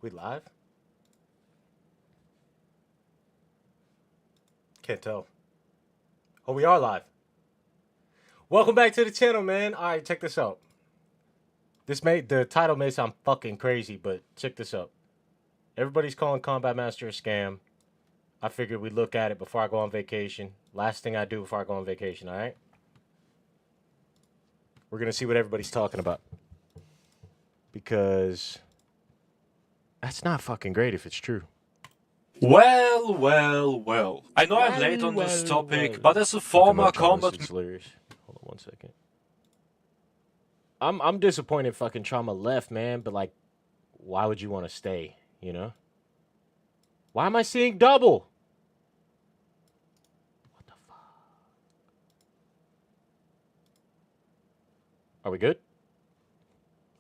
We live? Can't tell. Oh, we are live. Welcome back to the channel, man. All right, check this out. The title may sound fucking crazy, but check this out. Everybody's calling Combat Master a scam. I figured we'd look at it before I go on vacation. Last thing I do before I go on vacation, all right? We're going to see what everybody's talking about. Because that's not fucking great if it's true. Well. I know I'm late on this topic, but as a former combat... It's hilarious. Hold on 1 second. I'm disappointed fucking Trauma left, man, but like, why would you want to stay, you know? Why am I seeing double? What the fuck? Are we good?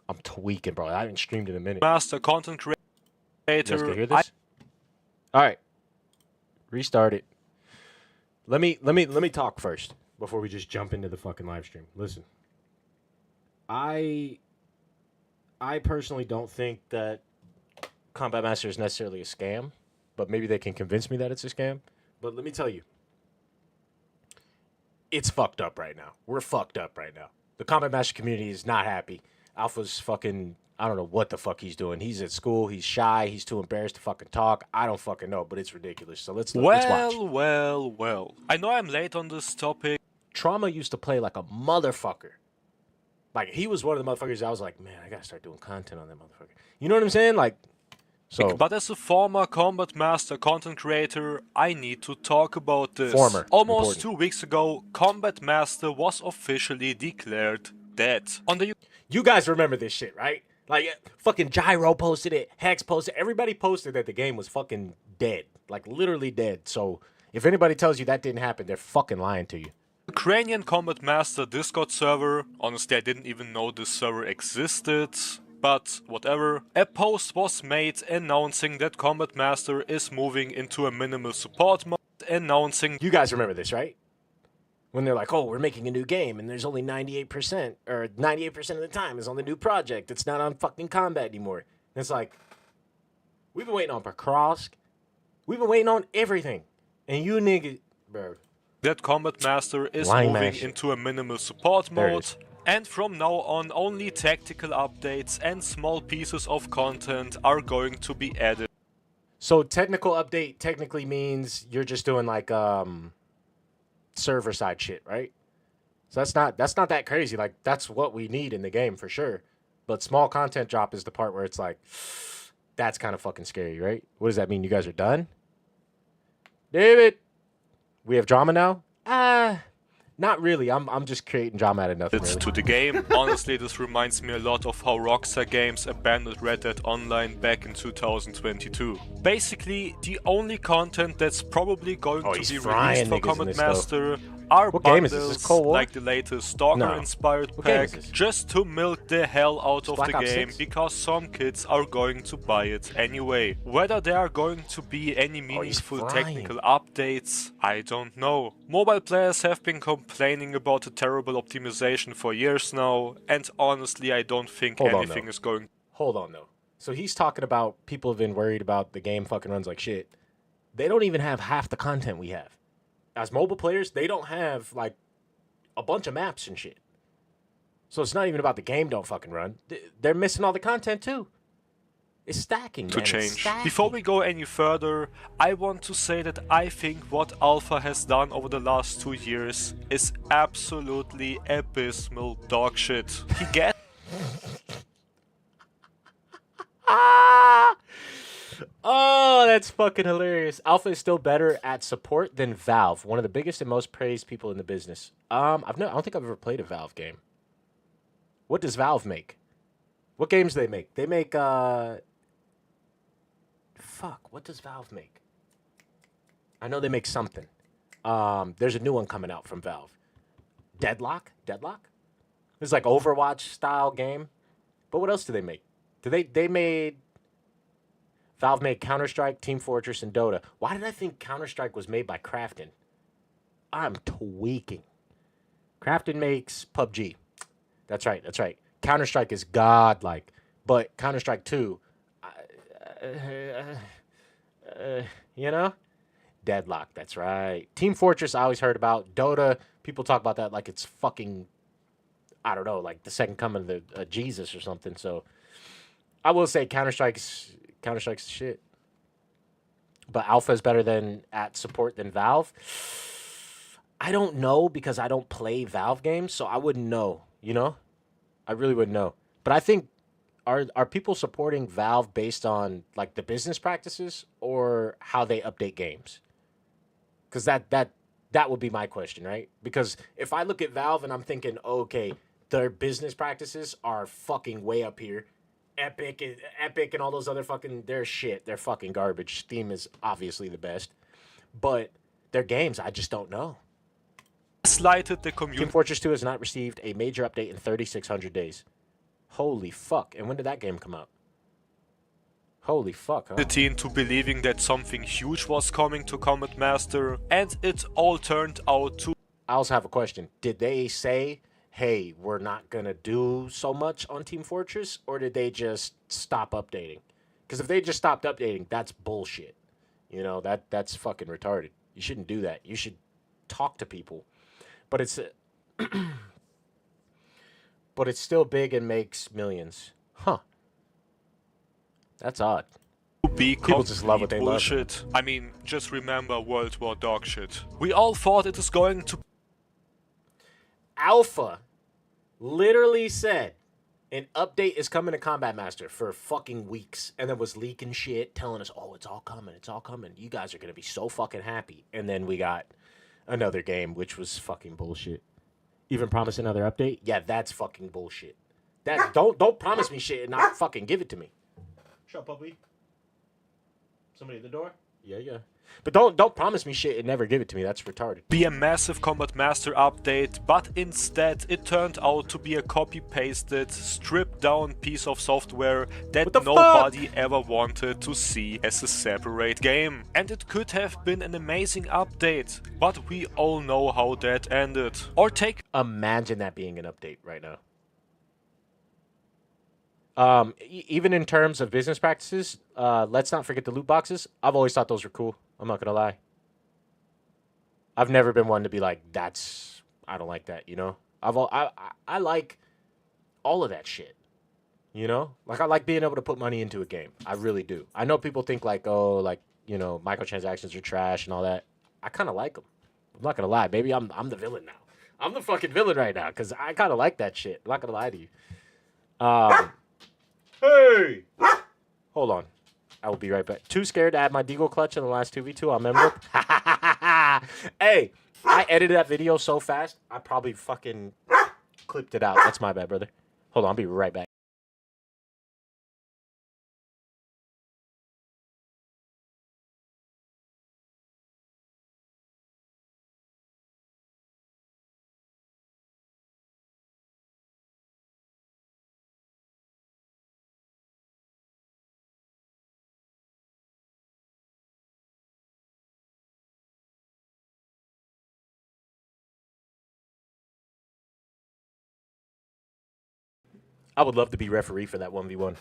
I'm tweaking, bro. I haven't streamed in a minute. Master content creator. You guys can hear this? All right. Restart it. Let me talk first before we just jump into the fucking live stream. Listen. I personally don't think that Combat Master is necessarily a scam, but maybe they can convince me that it's a scam. But let me tell you, it's fucked up right now. We're fucked up right now. The Combat Master community is not happy. Alpha's fucking, I don't know what the fuck he's doing. He's at school. He's shy. He's too embarrassed to fucking talk. I don't fucking know, but it's ridiculous. So let's watch. Well. I know I'm late on this topic. Trauma used to play like a motherfucker. Like, he was one of the motherfuckers I was like, man, I gotta start doing content on that motherfucker. You know what I'm saying? Like, so. But as a former Combat Master content creator, I need to talk about this. Important. Almost 2 weeks ago, Combat Master was officially declared dead. You guys remember this shit, right? Like, fucking Gyro posted it, Hex posted it. Everybody posted that the game was fucking dead. Like, literally dead. So, if anybody tells you that didn't happen, they're fucking lying to you. Ukrainian Combat Master Discord server, honestly I didn't even know this server existed, but whatever. A post was made announcing that Combat Master is moving into a minimal support mode, announcing... You guys remember this, right? When they're like, oh, we're making a new game, and there's only 98%, or 98% of the time is on the new project. It's not on fucking combat anymore. And it's like, we've been waiting on Pakrovsk. We've been waiting on everything. And you niggas, bro. That Combat Master is moving into a minimal support mode, and from now on only tactical updates and small pieces of content are going to be added. So technical update technically means you're just doing like server side shit, right? So that's not that crazy. Like, that's what we need in the game for sure. But small content drop is the part where it's like, that's kind of fucking scary, right? What does that mean? You guys are done? David, we have drama now? Not really. I'm just creating drama out of nothing. It's really. to the game. Honestly, this reminds me a lot of how Rockstar Games abandoned Red Dead Online back in 2022. Basically, the only content that's probably going to be released for Combat Master are bundles like the latest Stalker-inspired pack, just to milk the hell out of the game, because some kids are going to buy it anyway. Whether there are going to be any meaningful technical updates, I don't know. Mobile players have been complaining about the terrible optimization for years now, and honestly I don't think anything is going... Hold on though. So he's talking about people have been worried about the game fucking runs like shit. They don't even have half the content we have. As mobile players, they don't have, like, a bunch of maps and shit. So it's not even about the game don't fucking run. They're missing all the content, too. It's stacking, man. To change. Before we go any further, I want to say that I think what Alpha has done over the last 2 years is absolutely abysmal dog shit. He gets... Oh, that's fucking hilarious. Alpha is still better at support than Valve, one of the biggest and most praised people in the business. I don't think I've ever played a Valve game. What does Valve make? What games do they make? They make fuck, what does Valve make? I know they make something. There's a new one coming out from Valve. Deadlock? It's like Overwatch style game. But what else do they make? Valve made Counter-Strike, Team Fortress, and Dota. Why did I think Counter-Strike was made by Krafton? I'm tweaking. Krafton makes PUBG. That's right. Counter-Strike is godlike. But Counter-Strike 2, you know? Deadlock, that's right. Team Fortress, I always heard about. Dota, people talk about that like it's fucking, I don't know, like the second coming of the Jesus or something. So I will say Counter-Strike's shit. But Alpha is better than at support than Valve. I don't know because I don't play Valve games, so I wouldn't know, you know? I really wouldn't know. But I think are people supporting Valve based on like the business practices or how they update games? Because that would be my question, right? Because if I look at Valve and I'm thinking, oh, okay, their business practices are fucking way up here. Epic and all those other fucking, they're shit. They're fucking garbage. Steam is obviously the best. But their games, I just don't know. Slighted the community. Team Fortress 2 has not received a major update in 3,600 days. Holy fuck. And when did that game come out? Holy fuck, huh? Into believing that something huge was coming to Combat Master, and it all turned out to... I also have a question. Did they say, hey, we're not going to do so much on Team Fortress, or did they just stop updating? Because if they just stopped updating, that's bullshit. You know, that's fucking retarded. You shouldn't do that. You should talk to people. But it's but it's still big and makes millions. Huh. That's odd. People just love what they bullshit. Love. I mean, just remember World War dog shit. We all thought it is going to... Alpha literally said an update is coming to Combat Master for fucking weeks, and then was leaking shit, telling us, oh, it's all coming, it's all coming. You guys are going to be so fucking happy. And then we got another game, which was fucking bullshit. Even promise another update? Yeah, that's fucking bullshit. That don't promise me shit and not fucking give it to me. Shut up, puppy. Somebody at the door? Yeah. But don't promise me shit and never give it to me. That's retarded. Be a massive Combat Master update, but instead it turned out to be a copy-pasted, stripped-down piece of software that nobody ever wanted to see as a separate game. And it could have been an amazing update, but we all know how that ended. Or take... Imagine that being an update right now. Even in terms of business practices, let's not forget the loot boxes. I've always thought those were cool. I'm not gonna lie. I've never been one to be like, I don't like that, you know? I like all of that shit, you know? Like, I like being able to put money into a game. I really do. I know people think like, oh, like, you know, microtransactions are trash and all that. I kind of like them. I'm not gonna lie. Maybe I'm the villain now. I'm the fucking villain right now because I kind of like that shit. I'm not gonna lie to you. Hey! Hold on. I will be right back. Too scared to add my Deagle clutch in the last 2v2. I'll remember. Hey, I edited that video so fast, I probably fucking clipped it out. That's my bad, brother. Hold on, I'll be right back. I would love to be referee for that 1v1.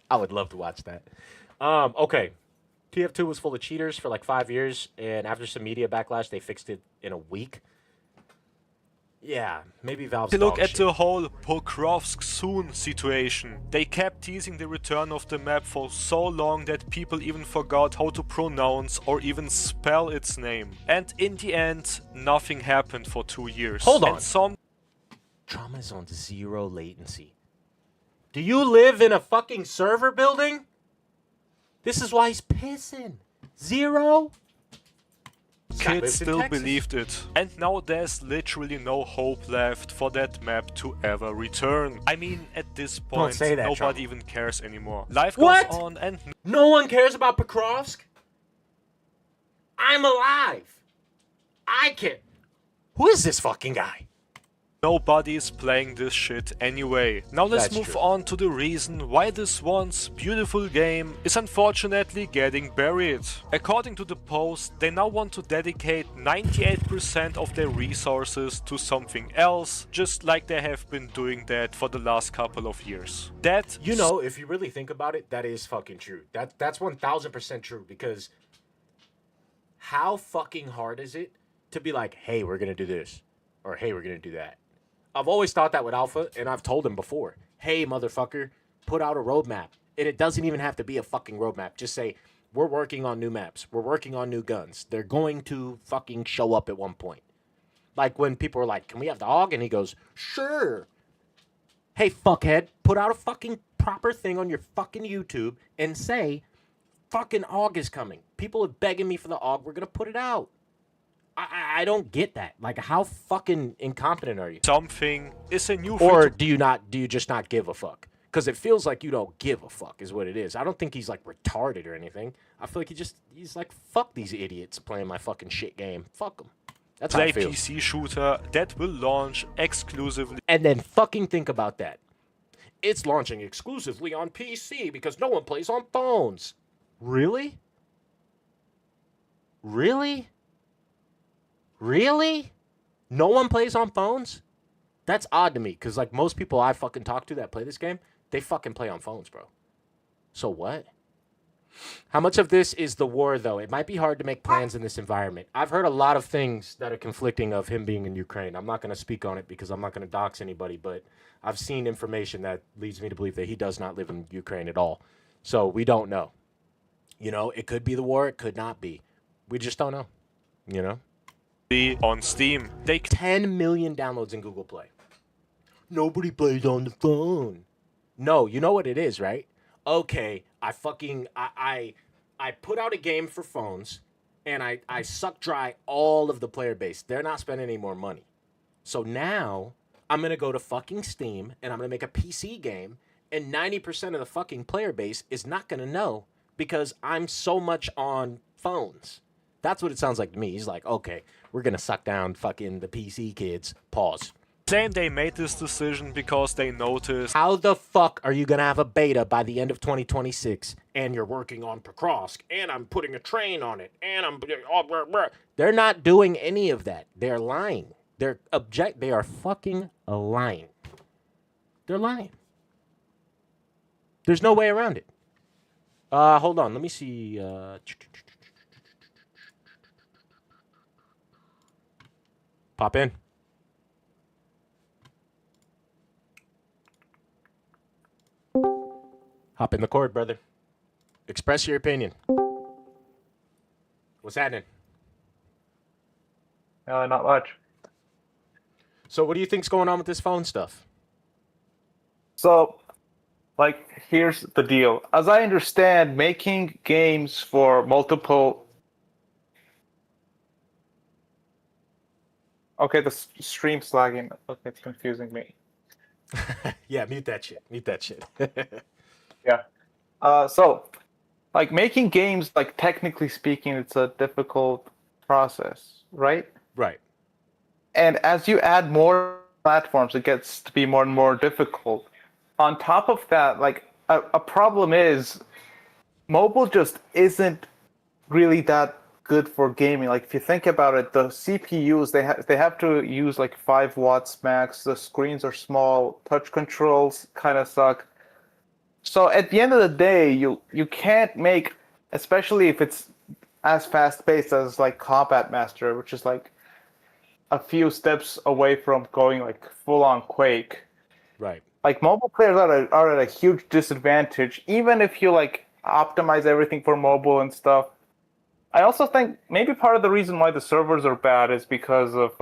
I would love to watch that. Okay. TF2 was full of cheaters for like 5 years, and after some media backlash, they fixed it in a week. Yeah, maybe Valve's look at the whole Pokrovsk soon situation. They kept teasing the return of the map for so long that people even forgot how to pronounce or even spell its name. And in the end, nothing happened for 2 years. Hold on. And Trauma is on 0 latency. Do you live in a fucking server building? This is why he's pissing. 0? Kids still believed it. And now there's literally no hope left for that map to ever return. I mean, at this point, nobody even cares anymore. Life goes on and... No one cares about Pokrovsk? I'm alive. I can... Who is this fucking guy? nobody is playing this shit anyway. Now let's move on to the reason why this once beautiful game is unfortunately getting buried. According to the post, they now want to dedicate 98% of their resources to something else, just like they have been doing that for the last couple of years. That, you know, if you really think about it, that is fucking true. That's 1000% true, because how fucking hard is it to be like, hey, we're gonna do this, or hey, we're gonna do that? I've always thought that with Alpha, and I've told him before, hey, motherfucker, put out a roadmap. And it doesn't even have to be a fucking roadmap. Just say, we're working on new maps. We're working on new guns. They're going to fucking show up at one point. Like when people are like, can we have the AUG? And he goes, sure. Hey, fuckhead, put out a fucking proper thing on your fucking YouTube and say, fucking AUG is coming. People are begging me for the AUG. We're going to put it out. I don't get that. Like, how fucking incompetent are you? Something is a new... Or do you just not give a fuck? Because it feels like you don't give a fuck is what it is. I don't think he's, like, retarded or anything. I feel like he's like, fuck these idiots playing my fucking shit game. Fuck them. That's how I feel. PC shooter that will launch exclusively. And then fucking think about that. It's launching exclusively on PC because no one plays on phones. Really? Really? Really? No one plays on phones? That's odd to me, because like most people I fucking talk to that play this game, they fucking play on phones, bro. So what? How much of this is the war, though? It might be hard to make plans in this environment. I've heard a lot of things that are conflicting of him being in Ukraine. I'm not going to speak on it because I'm not going to dox anybody, but I've seen information that leads me to believe that he does not live in Ukraine at all. So we don't know. You know, it could be the war, it could not be. We just don't know, you know? On Steam. They 10 million downloads in Google Play. Nobody plays on the phone. No, you know what it is, right? Okay, I put out a game for phones, and I suck dry all of the player base. They're not spending any more money. So now I'm going to go to fucking Steam, and I'm going to make a PC game, and 90% of the fucking player base is not going to know because I'm so much on phones. That's what it sounds like to me. He's like, okay, we're going to suck down fucking the PC kids. Pause. Saying they made this decision because they noticed... How the fuck are you going to have a beta by the end of 2026 and you're working on Pokrovsk and I'm putting a train on it and I'm... They're not doing any of that. They're lying. They are fucking lying. They're lying. There's no way around it. Hold on. Let me see. Pop in. Hop in the cord, brother. Express your opinion. What's happening? Not much. So what do you think's going on with this phone stuff? So, like, here's the deal. As I understand, making games for multiple... Okay, the stream's lagging. Okay, it's confusing me. Yeah, mute that shit. Mute that shit. Yeah. So, like, making games, like, technically speaking, it's a difficult process, right? Right. And as you add more platforms, it gets to be more and more difficult. On top of that, like, a problem is mobile just isn't really that good for gaming. Like, if you think about it, the CPUs, they have to use like 5 watts max. The screens are small. Touch controls kind of suck. So at the end of the day, you can't make, especially if it's as fast-paced as like Combat Master, which is like a few steps away from going like full-on Quake. Right. Like, mobile players are at a huge disadvantage, even if you like optimize everything for mobile and stuff. I also think maybe part of the reason why the servers are bad is because of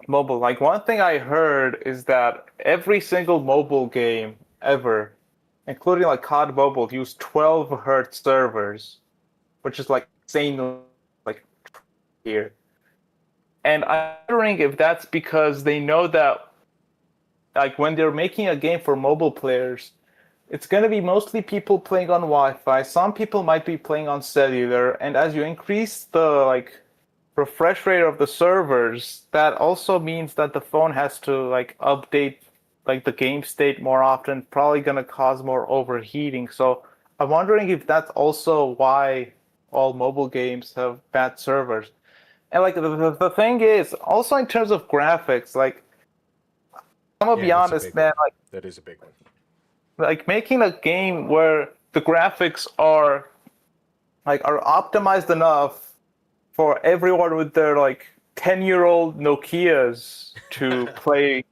mobile. Like, one thing I heard is that every single mobile game ever, including like COD Mobile, use 12 hertz servers, which is like insane, like here. And I'm wondering if that's because they know that, like, when they're making a game for mobile players, it's going to be mostly people playing on Wi-Fi. Some people might be playing on cellular, and as you increase the like refresh rate of the servers, that also means that the phone has to like update like the game state more often, probably gonna cause more overheating. So I'm wondering if that's also why all mobile games have bad servers. And like the thing is, also in terms of graphics, like I'm gonna be honest, man, like that is a big one. Like making a game where the graphics are optimized enough for everyone with their like 10-year-old Nokias to play,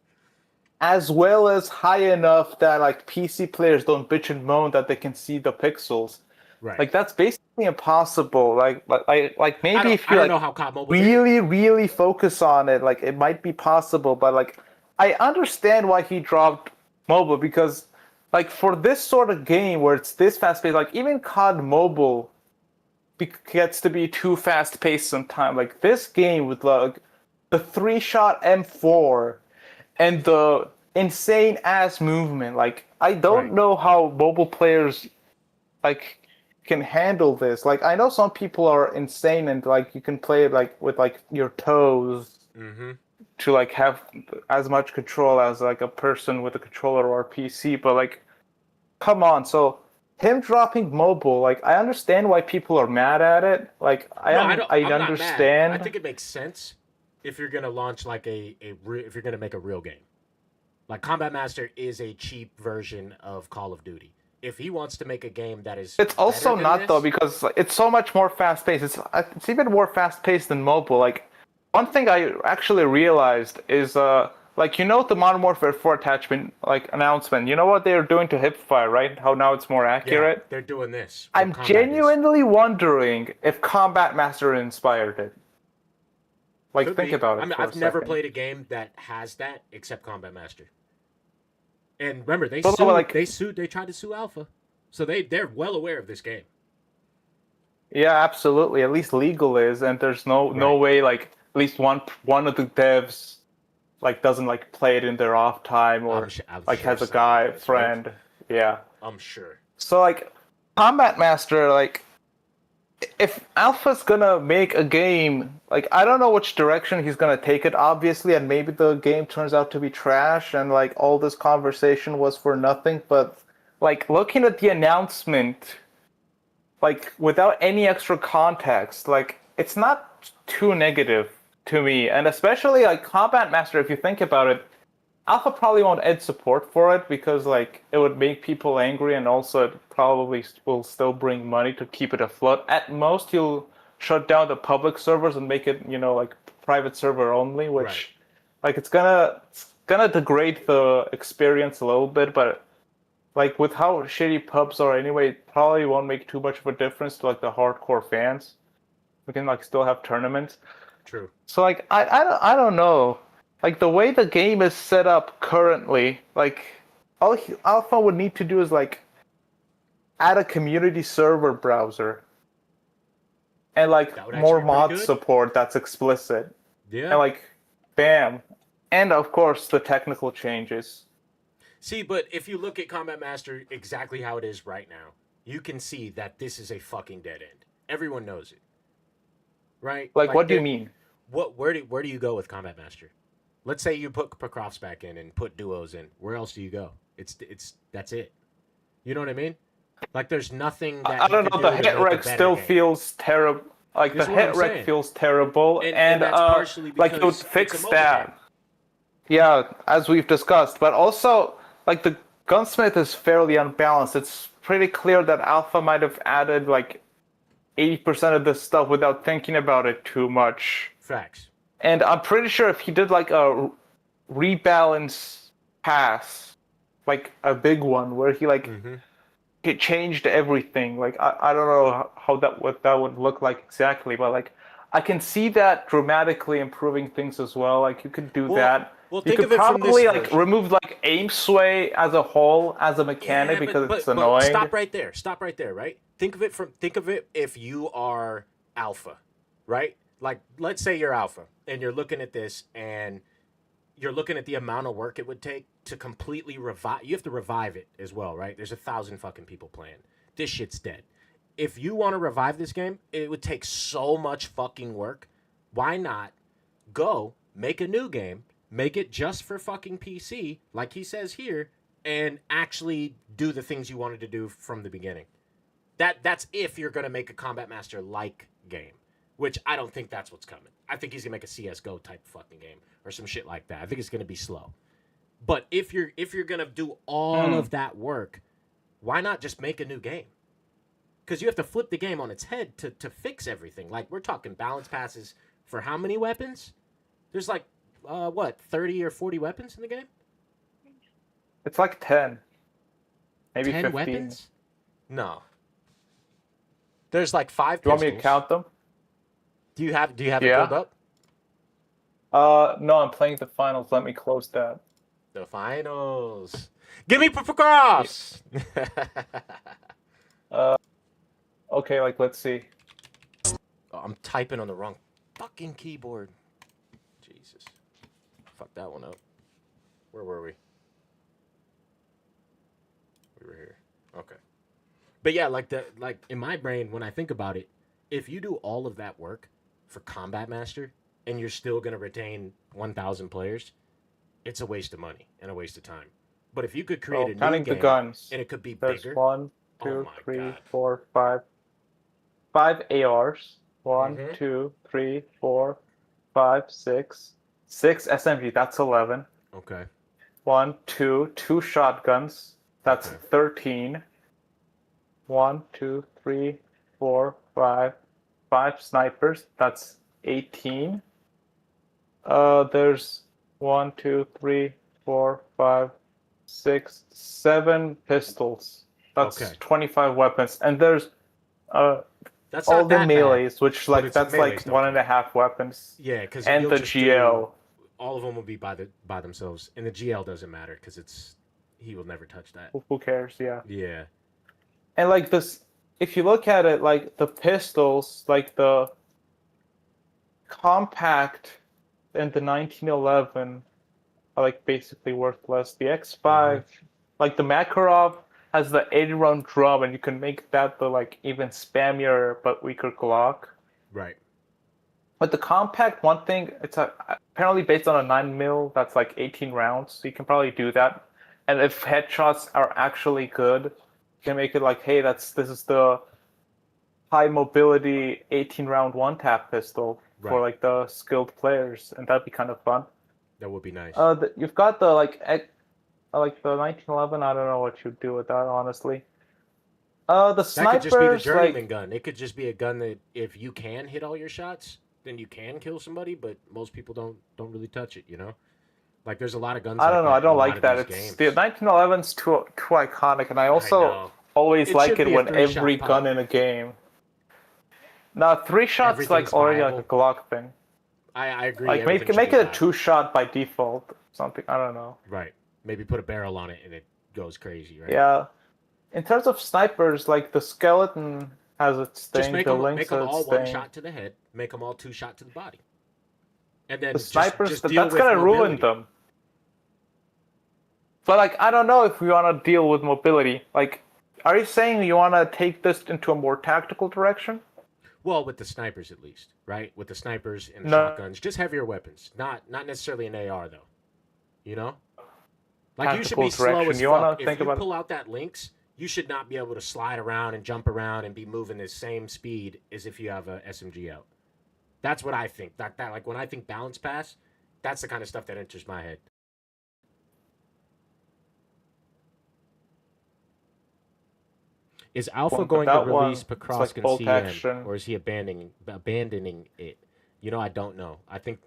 as well as high enough that like PC players don't bitch and moan that they can see the pixels. Right. Like that's basically impossible. Like maybe if you I don't know how COD Mobile really focus on it, like it might be possible. But like I understand why he dropped mobile, because like for this sort of game where it's this fast paced, like even COD Mobile gets to be too fast paced sometimes. Like this game with like the 3-shot M4 and the insane ass movement, like I don't know how mobile players like can handle this. Like I know some people are insane and like you can play it like with like your toes to like have as much control as like a person with a controller or a PC, but like come on. So him dropping mobile, like I understand why people are mad at it. Like I understand. I think it makes sense if you're gonna launch like if you're gonna make a real game. Like Combat Master is a cheap version of Call of Duty. If he wants to make a game that is, it's also not though, because it's so much more fast paced. It's even more fast paced than mobile. Like one thing I actually realized is like the Modern Warfare 4 attachment like announcement. You know what they're doing to Hipfire, right? How now it's more accurate. Yeah, they're doing this. I'm genuinely wondering if Combat Master inspired it. Like think about it. I mean, I've never played a game that has that except Combat Master. And remember, they tried to sue Alpha, so they're well aware of this game. Yeah, absolutely. At least legal is, and there's no way like at least one of the devs like doesn't like play it in their off time or I'm like sure has a guy friend. Right? Yeah, I'm sure. So like Combat Master, like if Alpha's gonna make a game, like I don't know which direction he's gonna take it, obviously, and maybe the game turns out to be trash and like all this conversation was for nothing. But like looking at the announcement, like without any extra context, like it's not too negative to me. And especially like Combat Master, if you think about it, Alpha probably won't add support for it because like it would make people angry, and also it probably will still bring money to keep it afloat. At most, you'll shut down the public servers and make it, like private server only, which like it's gonna degrade the experience a little bit. But like with how shitty pubs are anyway, it probably won't make too much of a difference to like the hardcore fans. We can like still have tournaments. True. So like I don't know. Like the way the game is set up currently, like all Alpha would need to do is like add a community server browser and like more mod support that's explicit. Yeah. And like bam. And of course the technical changes. See, but if you look at Combat Master exactly how it is right now, you can see that this is a fucking dead end. Everyone knows it. Right? Like what do you mean? Where do you go with Combat Master? Let's say you put Procrofts back in and put duos in. Where else do you go? That's it. You know what I mean? Like there's nothing that I don't know. The hit rec still feels terrible. Like the hit rec feels terrible, and that's partially because like it would fix that. Yeah, as we've discussed, but also like the gunsmith is fairly unbalanced. It's pretty clear that Alpha might have added like 80% of this stuff without thinking about it too much. Facts. And I'm pretty sure if he did like a rebalance pass, like a big one where he like he changed everything. Like I don't know what that would look like exactly, but like I can see that dramatically improving things as well. Like you could do that. Well, you could probably like remove like aim sway as a whole as a mechanic because it's annoying. Stop right there, right? Think of it if you are Alpha, right? Like let's say you're Alpha and you're looking at this and you're looking at the amount of work it would take to completely revive. You have to revive it as well, right? There's 1,000 fucking people playing. This shit's dead. If you want to revive this game, it would take so much fucking work Why not go make a new game, make it just for fucking PC, like he says here, and actually do the things you wanted to do from the beginning. That's if you're gonna make a Combat Master like game, which I don't think that's what's coming. I think he's gonna make a CS:GO type fucking game or some shit like that. I think it's gonna be slow. But if you're gonna do all of that work, why not just make a new game? Because you have to flip the game on its head to fix everything. Like, we're talking balance passes for how many weapons? There's like, 30 or 40 weapons in the game? It's like 10. Maybe 10 15. weapons? No. There's like 5 Do you pistols. want me to count them? Do you have it Yeah. pulled up? No, I'm playing the finals. Let me close that. The finals. Give me cross. Okay, like, let's see. Oh, I'm typing on the wrong fucking keyboard. Jesus. Fuck that one up. Where were we? We were here. Okay. But yeah, like in my brain, when I think about it, if you do all of that work for Combat Master and you're still gonna retain 1,000 players, it's a waste of money and a waste of time. But if you could create a new Counting the game guns. and it could be There's bigger. 1, Oh 2, my 3, God. 4, 5. 5 ARs. 1, Mhm. 2, 3, 4, 5, 6. 6 SMG. That's 11. Okay. 1, 2 shotguns. That's Okay. 13. 1, 2, 3, 4, 5. 5 snipers. That's 18. There's 1, 2, 3, 4, 5, 6, 7 pistols. That's Okay. 25 weapons. And there's That's all not the that melees, bad. which But like it's that's melees like don't 1.5 weapons. Yeah, because And the GL. all of them will be by themselves, and the GL doesn't matter because he will never touch that. Who cares? Yeah. Yeah. And like this, if you look at it, like the pistols, like the compact and the 1911 are like basically worthless. The X5, like the Makarov has the 80-round drum, and you can make that the like even spammier but weaker Glock. Right. But the compact, one thing, it's apparently based on a 9mm that's like 18 rounds, so you can probably do that. And if headshots are actually good, you can make it like, hey, this is the high mobility 18-round one-tap pistol for like the skilled players, and that'd be kind of fun. That would be nice. You've got the like the 1911. I don't know what you'd do with that, honestly. The snipers, that could just be the journeyman gun. It could just be a gun that if you can hit all your shots, then you can kill somebody. But most people don't really touch it. You know, like there's a lot of guns. I don't know. I don't like that. It's the 1911's too iconic, and I also always like it when every gun in a game. Now 3 shots like already like a Glock thing. I agree. Like make it a 2-shot by default. Something, I don't know. Right. Maybe put a barrel on it and it goes crazy, right? Yeah. In terms of snipers, like the skeleton has its thing. Just make the them, Lynx make them all thing. 1 shot to the head. Make them all 2 shot to the body. And then the snipers, just that's gonna ruin them. But like, I don't know if we want to deal with mobility. Like, are you saying you want to take this into a more tactical direction? Well, with the snipers at least, right? With the snipers and the shotguns, just heavier weapons. Not necessarily an AR though. You know? Like, you should be slow as fuck. If you pull out that Lynx, you should not be able to slide around and jump around and be moving the same speed as if you have a SMG out. That's what I think. That like when I think balance pass, that's the kind of stuff that enters my head. Is Alpha going to release Pokrovsk and CN, or is he abandoning it? You know, I don't know. I think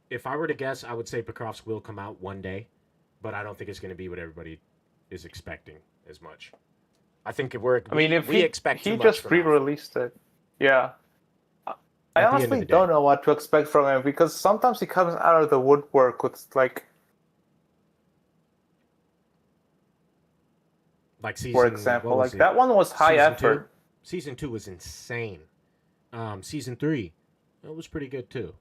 if I were to guess, I would say Pokrovsk will come out one day, but I don't think it's going to be what everybody is expecting as much. I think if we expect too much he just from pre-released it. Yeah. I honestly don't know what to expect from him, because sometimes he comes out of the woodwork with like season, for example, like that one was high effort. Season 2 was insane. Season 3, it was pretty good too.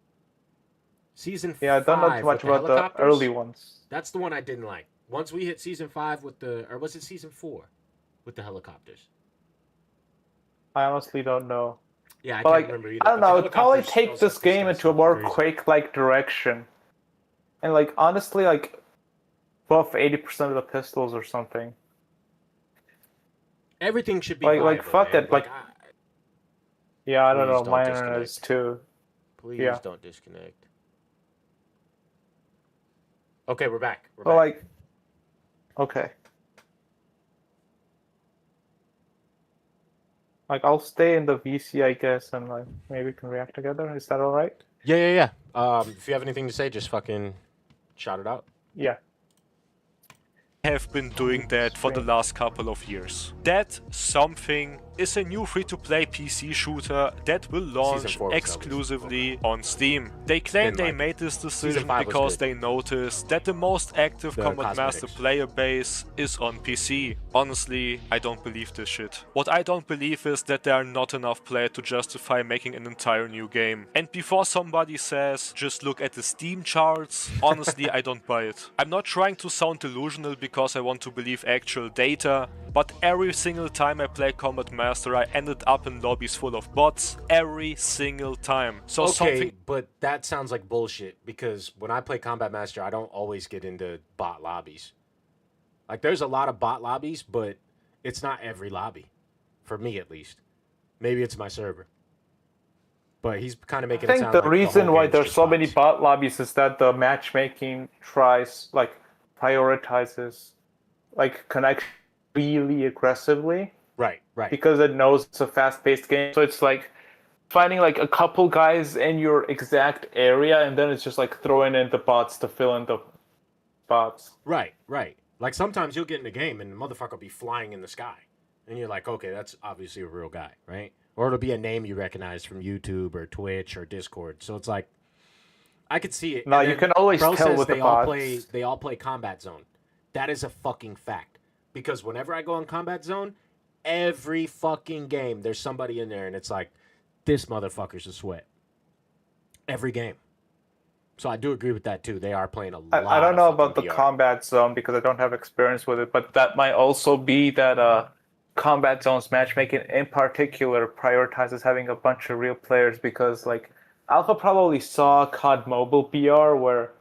Season 5, I don't know too much about the early ones. That's the one I didn't like. Once we hit season 5 or was it season 4 with the helicopters? I honestly don't know. Yeah, I But can't like, remember either. I don't but the know. It'd probably helicopters take also this game discuss into a more crazy. Quake-like direction. And like, honestly, like, above 80% of the pistols or something. Everything should be Like, viable, fuck man. it. Like, I, yeah, I don't please know. don't My internet is disconnect. too. Please Yeah. don't disconnect. Okay, we're back. We're So back. like, okay. Like, I'll stay in the VC, I guess, and like maybe we can react together. Is that all right? Yeah. If you have anything to say, just fucking shout it out. Yeah. Have been doing that for the last couple of years. That something is a new free-to-play PC shooter that will launch exclusively on Steam. They claim they made this decision because they noticed that the most active Combat Master player base is on PC. Honestly, I don't believe this shit. What I don't believe is that there are not enough players to justify making an entire new game. And before somebody says, just look at the Steam charts, honestly, I don't buy it. I'm not trying to sound delusional because I want to believe actual data, but every single time I play Combat Master, I ended up in lobbies full of bots. Every single time. So but that sounds like bullshit, because when I play Combat Master, I don't always get into bot lobbies. Like, there's a lot of bot lobbies, but it's not every lobby. For me, at least. Maybe it's my server. But he's kind of making it sound like the reason why there's so many bots. bot lobbies is that the matchmaking prioritizes like connection really aggressively. Right. Because it knows it's a fast-paced game. So it's like finding like a couple guys in your exact area, and then it's just like throwing in the bots to fill in the bots. Right. Like, sometimes you'll get in the game and the motherfucker will be flying in the sky. And you're like, okay, that's obviously a real guy, right? Or it'll be a name you recognize from YouTube or Twitch or Discord. So it's like, I could see it. No, you can always tell with the bots. They all play Combat Zone. That is a fucking fact. Because whenever I go on Combat Zone, every fucking game, there's somebody in there and it's like, this motherfucker's a sweat. Every game. So I do agree with that too. They are playing a lot. I don't know about the VR. Combat Zone because I don't have experience with it, but that might also be that Combat Zone's matchmaking in particular prioritizes having a bunch of real players, because like Alpha probably saw COD Mobile BR where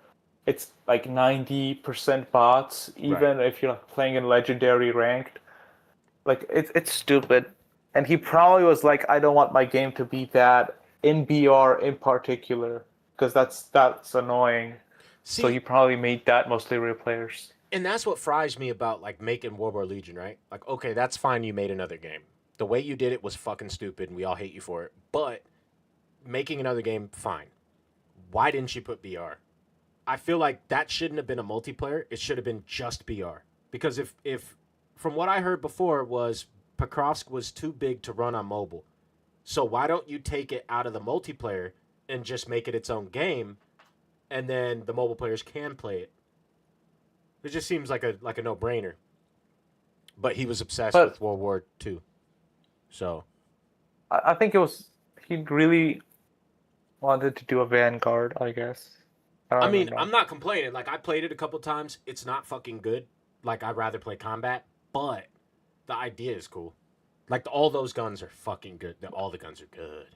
it's like 90% bots, even if you're like playing in Legendary Ranked. Like, it's stupid. And he probably was like, I don't want my game to be that in BR in particular, because that's annoying. So he probably made that mostly real players. And that's what fries me about like making World War Legion, right? Like, okay, that's fine, you made another game. The way you did it was fucking stupid and we all hate you for it. But making another game, fine. Why didn't you put BR? I feel like that shouldn't have been a multiplayer. It should have been just BR. Because if from what I heard before was Pokrovsk was too big to run on mobile. So why don't you take it out of the multiplayer and just make it its own game, and then the mobile players can play it? It just seems like a no-brainer. But he was obsessed with World War II. So I think he really wanted to do a Vanguard, I guess. I mean, I'm not complaining. Like, I played it a couple times. It's not fucking good. Like, I'd rather play combat, but the idea is cool. Like, all those guns are fucking good. All the guns are good.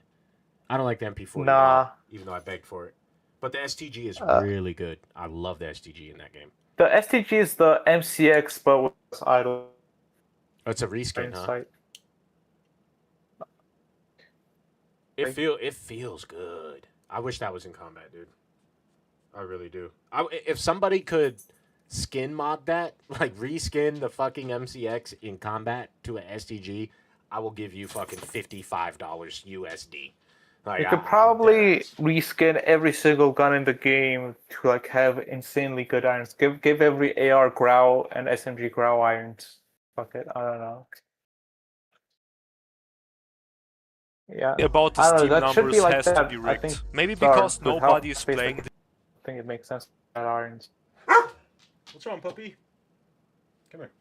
I don't like the MP40, even though I begged for it. But the STG is really good. I love the STG in that game. The STG is the MCX, but with idle. Oh, it's a reskin, huh? It feels good. I wish that was in combat, dude. I really do. If somebody could skin mod that, like reskin the fucking MCX in combat to an STG, I will give you fucking $55 USD. Like, you could probably reskin every single gun in the game to like have insanely good irons. Give every AR Grau and SMG Grau irons. Fuck it, I don't know. Yeah. About the Steam numbers has to be rigged. Maybe because nobody is playing. I think it makes sense at irons. What's wrong, puppy? Come here.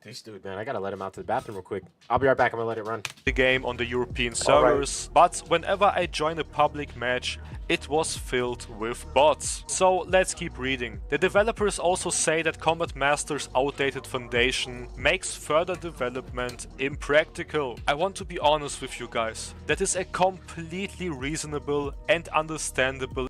This dude, man, I gotta let him out to the bathroom real quick. I'll be right back. I'm gonna let it run. The game on the European servers, but whenever I join a public match, it was filled with bots. So let's keep reading. The developers also say that Combat Master's outdated foundation makes further development impractical. I want to be honest with you guys. That is a completely reasonable and understandable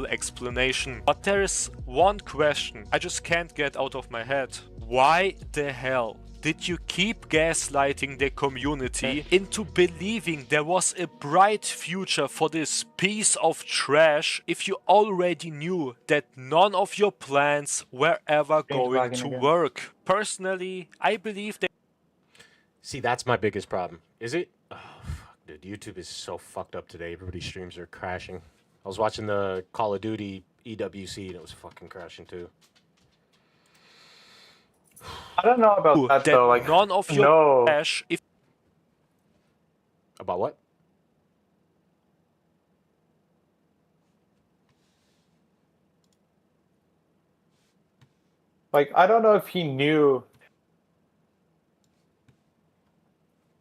explanation. But there is one question I just can't get out of my head. Why the hell did you keep gaslighting the community into believing there was a bright future for this piece of trash if you already knew that none of your plans were ever going to work? Personally, I believe that... See, that's my biggest problem. Is it? Oh, fuck, dude. YouTube is so fucked up today. Everybody's streams are crashing. I was watching the Call of Duty EWC and it was fucking crashing too. I don't know about that though. Like none of your cash. If about what? Like I don't know if he knew.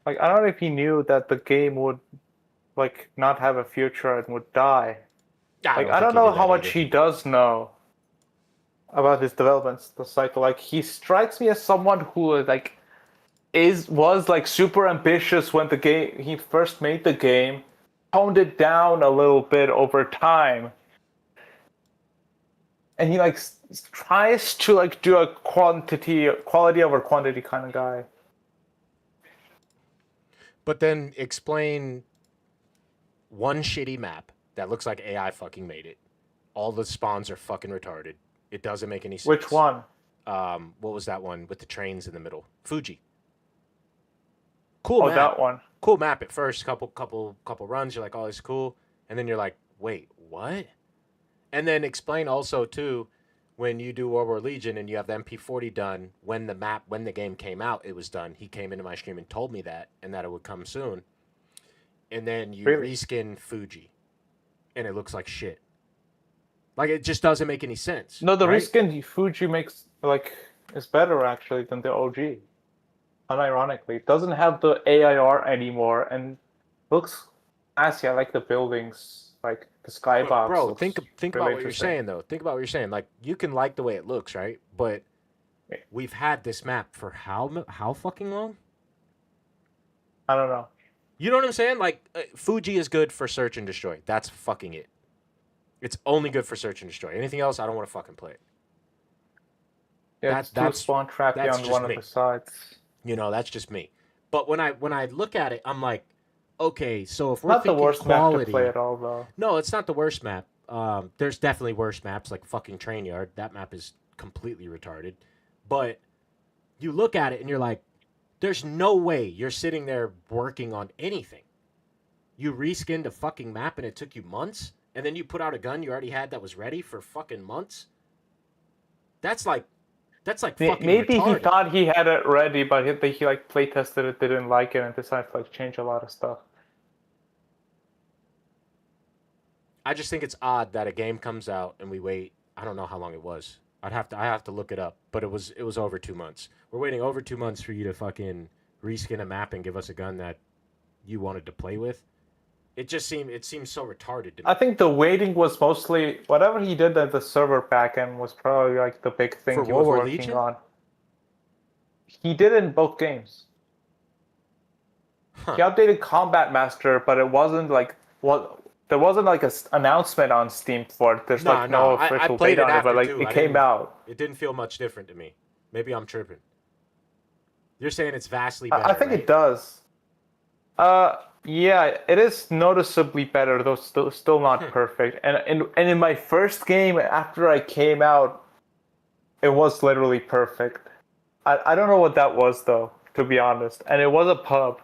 Like I don't know if he knew that the game would, like, not have a future and would die. I don't know how much he does know about his development cycle. Like he strikes me as someone who like was like super ambitious when he first made the game, toned it down a little bit over time, and he like tries to like do a quality over quantity kind of guy. But then explain one shitty map that looks like AI fucking made it. All the spawns are fucking retarded. It doesn't make any sense. Which one? What was that one with the trains in the middle? Fuji. Cool map. That one. Cool map at first. Couple runs. You're like, oh, it's cool. And then you're like, wait, what? And then explain also too, when you do World War Legion and you have the MP40 done, when the game came out, it was done. He came into my stream and told me that, and that it would come soon. And then you reskin Fuji, and it looks like shit. Like, it just doesn't make any sense. No, the reskin Fuji is better actually than the OG. Unironically, it doesn't have the AIR anymore and looks classy. I like the buildings, like the skybox. Bro, think about what you're saying though. Think about what you're saying. Like, you can like the way it looks, right? But we've had this map for how fucking long? I don't know. You know what I'm saying? Like, Fuji is good for search and destroy. That's fucking it. It's only good for search and destroy. Anything else, I don't want to fucking play it. Yeah, that's spawn trap on one of the sides. You know, that's just me. But when I look at it, I'm like, okay, so if we're not thinking the worst quality, map to play at all, though. No, it's not the worst map. There's definitely worse maps, like fucking Train Yard. That map is completely retarded. But you look at it and you're like, there's no way you're sitting there working on anything. You reskinned a fucking map and it took you months, and then you put out a gun you already had that was ready for fucking months. That's like fucking maybe retarded. He thought he had it ready, but he like play tested it, didn't like it, and decided to like change a lot of stuff. I just think it's odd that a game comes out and we wait. I don't know how long it was. I have to look it up, but it was over 2 months. We're waiting over 2 months for you to fucking reskin a map and give us a gun that you wanted to play with. It seems so retarded to me. I think the waiting was mostly whatever he did at the server backend was probably like the big thing he was working on. He did it in both games. He updated Combat Master, but it wasn't like there wasn't like an announcement on Steam for it. There's no official date on it, but like it came out. It didn't feel much different to me. Maybe I'm tripping. You're saying it's vastly better. I think it does. Yeah, it is noticeably better, though still not perfect. And in my first game after I came out, it was literally perfect. I don't know what that was though, to be honest. And it was a pub.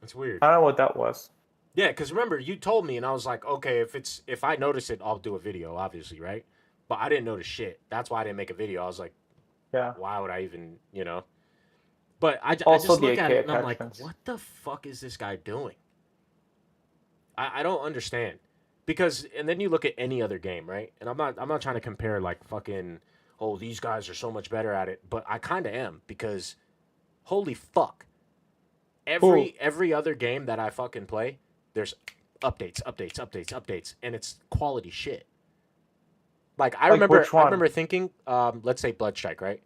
That's weird. I don't know what that was. Yeah, because remember, you told me, and I was like, okay, if I notice it, I'll do a video, obviously, right? But I didn't notice shit. That's why I didn't make a video. I was like, yeah, why would I even, you know? But I just look at it and I'm like, what the fuck is this guy doing? I don't understand. Because, and then you look at any other game, right? And I'm not trying to compare like fucking, oh, these guys are so much better at it, but I kind of am because holy fuck. Every other game that I fucking play, there's updates, and it's quality shit. Like I remember thinking, let's say Bloodstrike, right?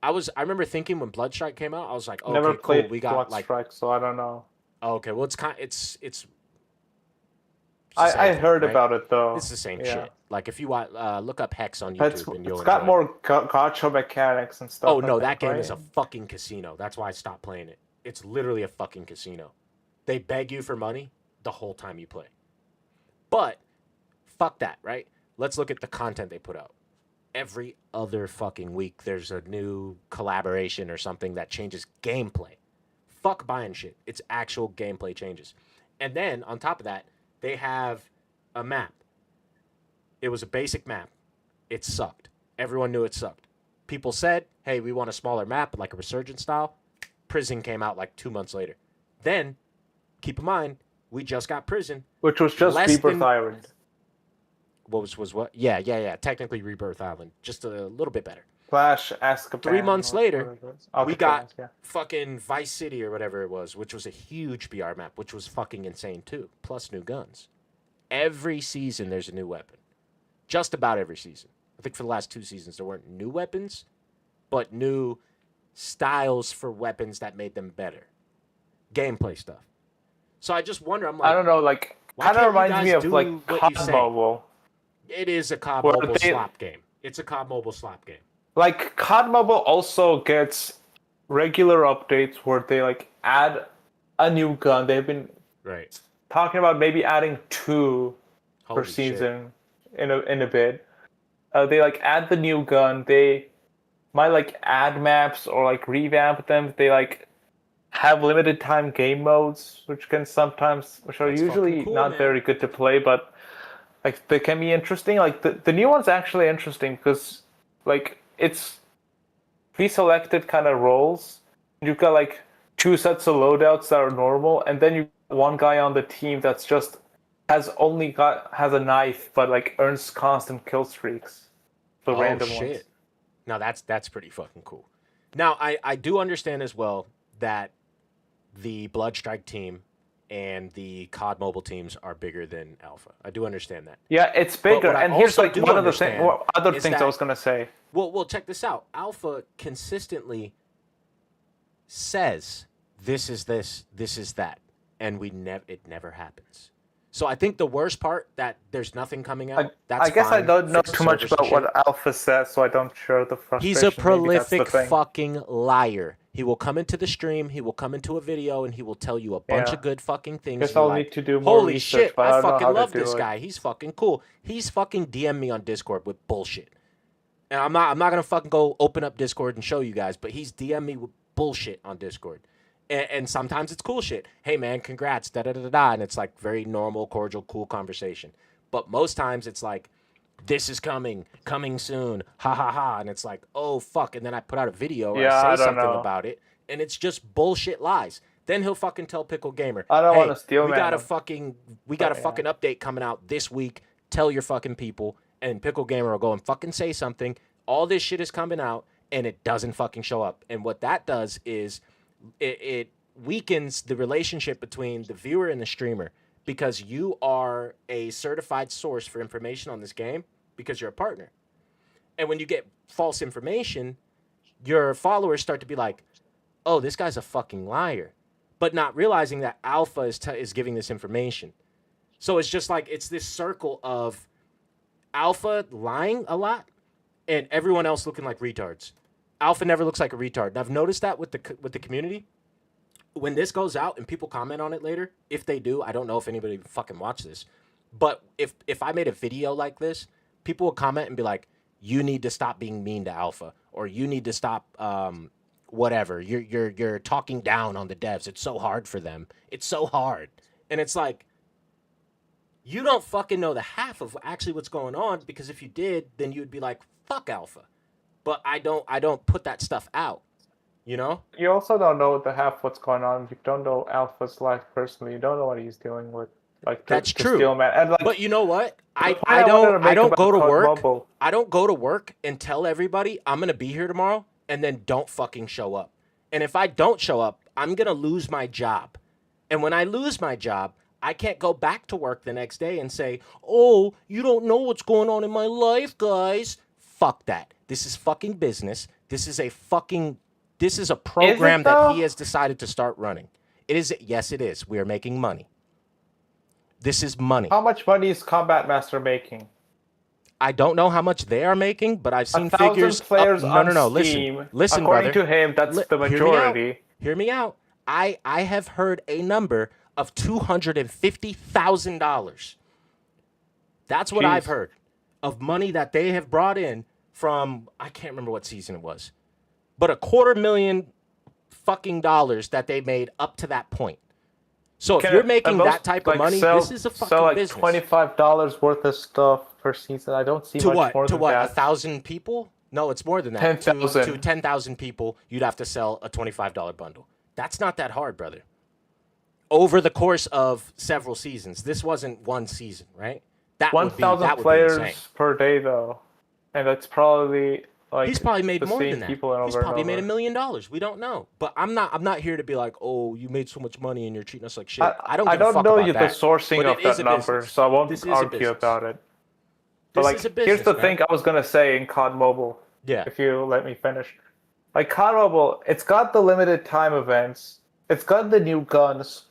I remember thinking when Bloodstrike came out, I was like, oh, Never okay, played cool. We got like Bloodstrike, so I don't know. oh, okay, well it's I heard about it though. It's the same shit. Like if you look up Hex on But YouTube, and it's got enjoy more gacha mechanics and stuff. Oh no, that game right? is a fucking casino. That's why I stopped playing it. It's literally a fucking casino. They beg you for money the whole time you play. But fuck that, right? Let's look at the content they put out. Every other fucking week there's a new collaboration or something that changes gameplay. Fuck buying shit. It's actual gameplay changes. And then on top of that, they have a map. It was a basic map. It sucked. Everyone knew it sucked. People said, hey, we want a smaller map, like a Resurgence style. Prison came out like 2 months later. Then, keep in mind, we just got Prison. Which was just Rebirth Island. What was what? Yeah. Technically Rebirth Island. Just a little bit better. Flash Azkaban. 3 months later, we got yeah. fucking Vice City or whatever it was, which was a huge BR map, which was fucking insane too. Plus new guns. Every season there's a new weapon. Just about every season. I think for the last 2 seasons there weren't new weapons, but new styles for weapons that made them better. Gameplay stuff. So I just wonder, I'm like, I don't know, like, kind of reminds me of like COD Mobile. It is a COD Mobile slop game. It's a COD Mobile slop game. Like, COD Mobile also gets regular updates where they like add a new gun. They've been talking about maybe adding 2 per season in a bit. They like add the new gun. They might like add maps or like revamp them. They like have limited time game modes, which are usually cool, not very good to play, but like they can be interesting. Like the new one's actually interesting because like it's pre-selected kind of roles. You've got like 2 sets of loadouts that are normal, and then you one guy on the team that's just has a knife, but like earns constant kill streaks. The random ones. Now that's pretty fucking cool. Now I do understand as well that the Bloodstrike team and the COD Mobile teams are bigger than Alpha. I do understand that. Yeah, it's bigger. And here's like one of the other things I was gonna say. Well, check this out. Alpha consistently says this is this is that, and it never happens. So I think the worst part that there's nothing coming out. I guess I don't know too much about what Alpha says, so I don't share the frustration. He's a prolific fucking liar. He will come into the stream, he will come into a video, and he will tell you a bunch of good fucking things. Guess I'll need to do more holy research, shit, I fucking love this guy. He's fucking cool. He's fucking DM me on Discord with bullshit. And I'm not gonna fucking go open up Discord and show you guys, but he's DM me with bullshit on Discord. And sometimes it's cool shit. Hey man, congrats, da-da-da-da-da. And it's like very normal, cordial, cool conversation. But most times it's like, this is coming soon, ha ha ha. And it's like, oh fuck. And then I put out a video or I say something about it, and it's just bullshit lies. Then he'll fucking tell Pickle Gamer, I don't want to steal. We got a fucking update coming out this week. Tell your fucking people. And Pickle Gamer will go and fucking say something. All this shit is coming out, and it doesn't fucking show up. And what that does is it weakens the relationship between the viewer and the streamer, because you are a certified source for information on this game because you're a partner. And when you get false information, your followers start to be like, oh, this guy's a fucking liar, but not realizing that Alpha is giving this information. So it's just like, it's this circle of Alpha lying a lot and everyone else looking like retards. Alpha never looks like a retard. And I've noticed that with the community. When this goes out and people comment on it later, if they do, I don't know if anybody fucking watched this, but if I made a video like this, people will comment and be like, you need to stop being mean to Alpha, or you need to stop whatever. You're talking down on the devs. It's so hard for them. It's so hard. And it's like, you don't fucking know the half of actually what's going on, because if you did, then you'd be like, fuck Alpha. But I don't put that stuff out, you know? You also don't know the half what's going on. You don't know Alpha's life personally. You don't know what he's dealing with. like That's to true. steal man. And like, but you know what? I wanted to make don't about go to COD work. Mobile. I don't go to work and tell everybody I'm gonna be here tomorrow, and then don't fucking show up. And if I don't show up, I'm gonna lose my job. And when I lose my job, I can't go back to work the next day and say, "Oh, you don't know what's going on in my life, guys." Fuck that. This is fucking business. This is a program that he has decided to start running. It is. Yes, it is. We are making money. This is money. How much money is Combat Master making? I don't know how much they are making, but I've seen 1,000 figures. players on No. Steam. Listen, According brother. to him, that's the majority. Hear me out. I have heard a number of $250,000. That's what I've heard of money that they have brought in from, I can't remember what season it was, but $250,000 fucking dollars that they made up to that point. So if you're making that type of money, this is a fucking business. $25 worth of stuff per season. I don't see much more than that. 1,000 people? No, it's more than that. 10,000. To 10,000 people, you'd have to sell a $25 bundle. That's not that hard, brother. Over the course of several seasons. This wasn't one season, right? 1,000 players per day, though. And that's probably like he's probably made more than that. He's probably made $1 million. We don't know. But I'm not here to be like, "Oh, you made so much money and you're treating us like shit." I don't know the sourcing of that number, so I won't argue about it. But like, here's the thing I was gonna say in COD Mobile. Yeah. If you let me finish. Like COD Mobile, it's got the limited time events. It's got the new guns.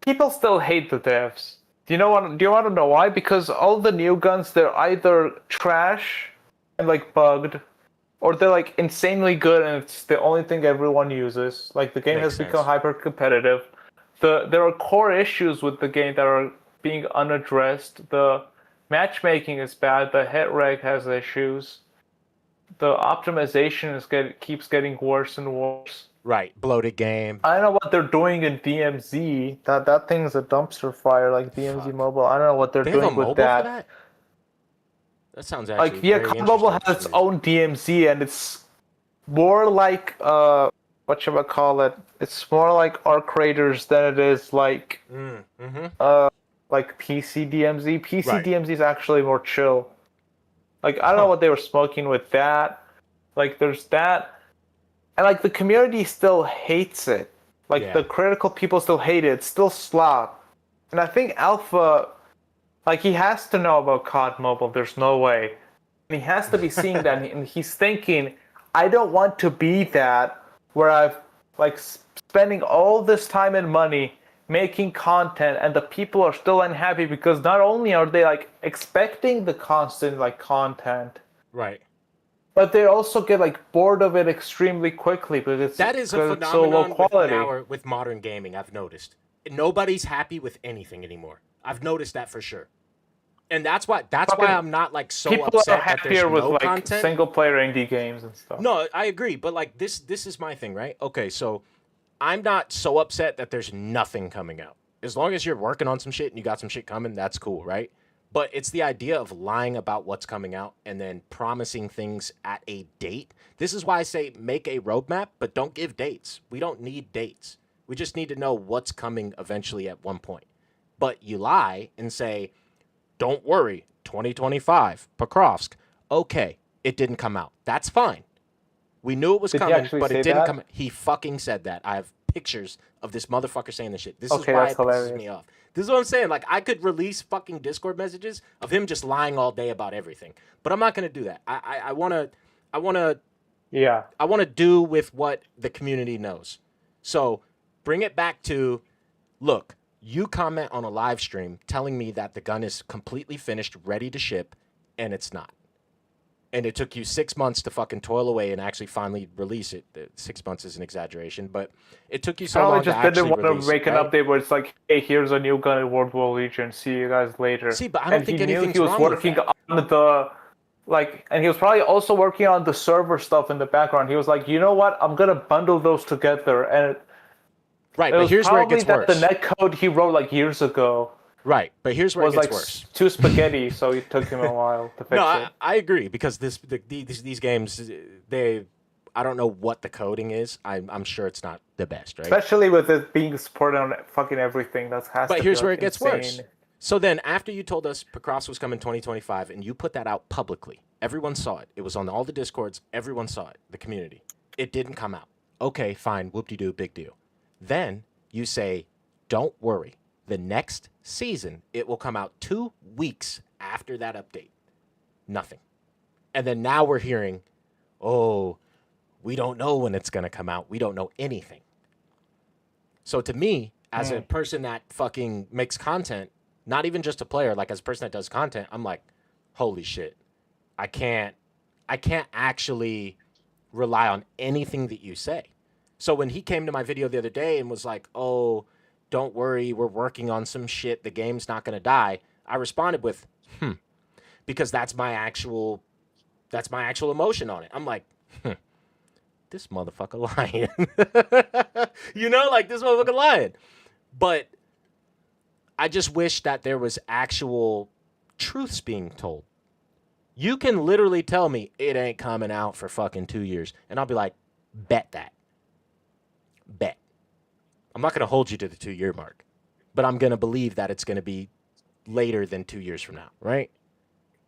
People still hate the devs. Do you want to know why? Because all the new guns, they're either trash and like bugged, or they're like insanely good and it's the only thing everyone uses. Like the game has become hyper competitive. There are core issues with the game that are being unaddressed. The matchmaking is bad. The hit reg has issues. The optimization keeps getting worse and worse. Right, bloated game. I don't know what they're doing in DMZ. That thing's a dumpster fire, like DMZ Mobile. I don't know what they're doing with that. That sounds actually like, yeah, COD Mobile has its own DMZ, and it's more like whatchamacallit. It's more like Arc Raiders than it is like like PC DMZ. PC DMZ is actually more chill. Like, I don't know what they were smoking with that. Like, there's that. And, like, the community still hates it. Like, the critical people still hate it. It's still slop. And I think Alpha, like, he has to know about COD Mobile. There's no way. And he has to be seeing that. And he's thinking, I don't want to be that where I've, like, spending all this time and money making content and the people are still unhappy because not only are they, like, expecting the constant, like, content. Right. But they also get like bored of it extremely quickly because that is a phenomenon so low quality. With modern gaming. I've noticed nobody's happy with anything anymore. I've noticed that for sure, and that's why I'm not like so people upset are happier that with no like content. Single player indie games and stuff. No, I agree, but like this is my thing, right? Okay, so I'm not so upset that there's nothing coming out. As long as you're working on some shit and you got some shit coming, that's cool, right? But it's the idea of lying about what's coming out and then promising things at a date. This is why I say make a roadmap, but don't give dates. We don't need dates. We just need to know what's coming eventually at one point. But you lie and say, don't worry, 2025, Pokrovsk. Okay, it didn't come out. That's fine. We knew it was coming, but it didn't come. He fucking said that. I have pictures of this motherfucker saying this shit. This is why it pisses me off. This is what I'm saying. Like, I could release fucking Discord messages of him just lying all day about everything, but I'm not gonna do that. I wanna do with what the community knows. So bring it back to, look, you comment on a live stream telling me that the gun is completely finished, ready to ship, and it's not. And it took you 6 months to fucking toil away and actually finally release it. 6 months is an exaggeration, but it took you so long to actually release it. Didn't want to make an update where it's like, hey, here's a new gun in World War Legion. See you guys later. See, but I don't think anything's he was wrong working with that. on the, like, and he was probably also working on the server stuff in the background. He was like, you know what? I'm gonna bundle those together. And right, but here's where it gets worse. The netcode he wrote like years ago. Right, but here's where it gets worse. Too spaghetti, so it took him a while to fix it. I agree, because these games, they I don't know what the coding is. I'm sure it's not the best, right? Especially with it being supported on fucking everything. That has But to here's be where like it gets insane. worse. So then after you told us Picross was coming 2025 and you put that out publicly, everyone saw it. It was on all the Discords. Everyone saw it, the community. It didn't come out. Okay, fine. Whoop-de-doo, big deal. Then you say, don't worry. The next season, it will come out 2 weeks after that update. Nothing. And then now we're hearing, oh, we don't know when it's going to come out. We don't know anything. So to me, as a person that fucking makes content, not even just a player, like as a person that does content, I'm like, holy shit. I can't actually rely on anything that you say. So when he came to my video the other day and was like, oh, don't worry, we're working on some shit. The game's not going to die. I responded with, because that's my actual emotion on it. I'm like, this motherfucker lying. You know, like this motherfucker lying. But I just wish that there was actual truths being told. You can literally tell me it ain't coming out for fucking 2 years. And I'll be like, bet that. Bet. I'm not going to hold you to the 2-year mark. But I'm going to believe that it's going to be later than 2 years from now, right?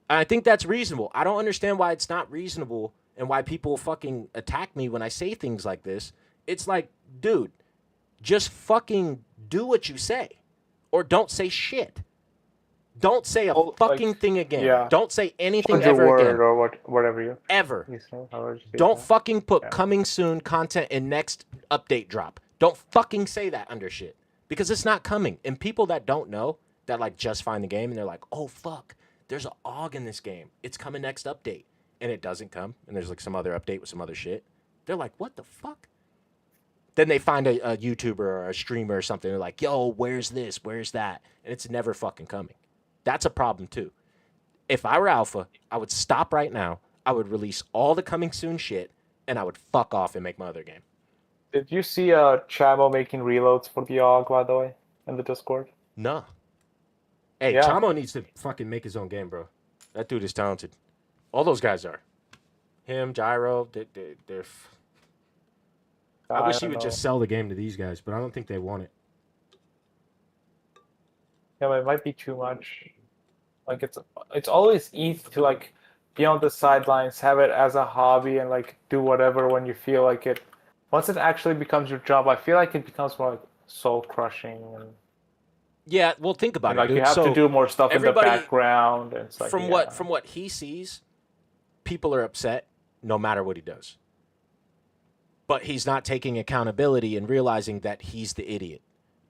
And I think that's reasonable. I don't understand why it's not reasonable and why people fucking attack me when I say things like this. It's like, dude, just fucking do what you say. Or don't say shit. Don't say a fucking thing again. Yeah. Don't say anything ever again. Or whatever you ever. Don't fucking put coming soon content in next update drop. Don't fucking say that under shit. Because it's not coming. And people that don't know, that like just find the game and they're like, oh fuck, there's an AUG in this game. It's coming next update. And it doesn't come. And there's like some other update with some other shit. They're like, what the fuck? Then they find a YouTuber or a streamer or something. They're like, yo, where's this? Where's that? And it's never fucking coming. That's a problem too. If I were Alpha, I would stop right now. I would release all the coming soon shit, and I would fuck off and make my other game. Did you see Chamo making reloads for the AUG, by the way, in the Discord? No. Hey, yeah. Chamo needs to fucking make his own game, bro. That dude is talented. All those guys are. Him, Gyro, they're I wish he would just sell the game to these guys, but I don't think they want it. Yeah, but it might be too much. Like it's always easy to like be on the sidelines, have it as a hobby, and like do whatever when you feel like it. Once it actually becomes your job, I feel like it becomes more like soul crushing. And yeah, well, think about it. Like dude. You have to do more stuff in the background. And it's like, from what he sees, people are upset no matter what he does. But he's not taking accountability and realizing that he's the idiot.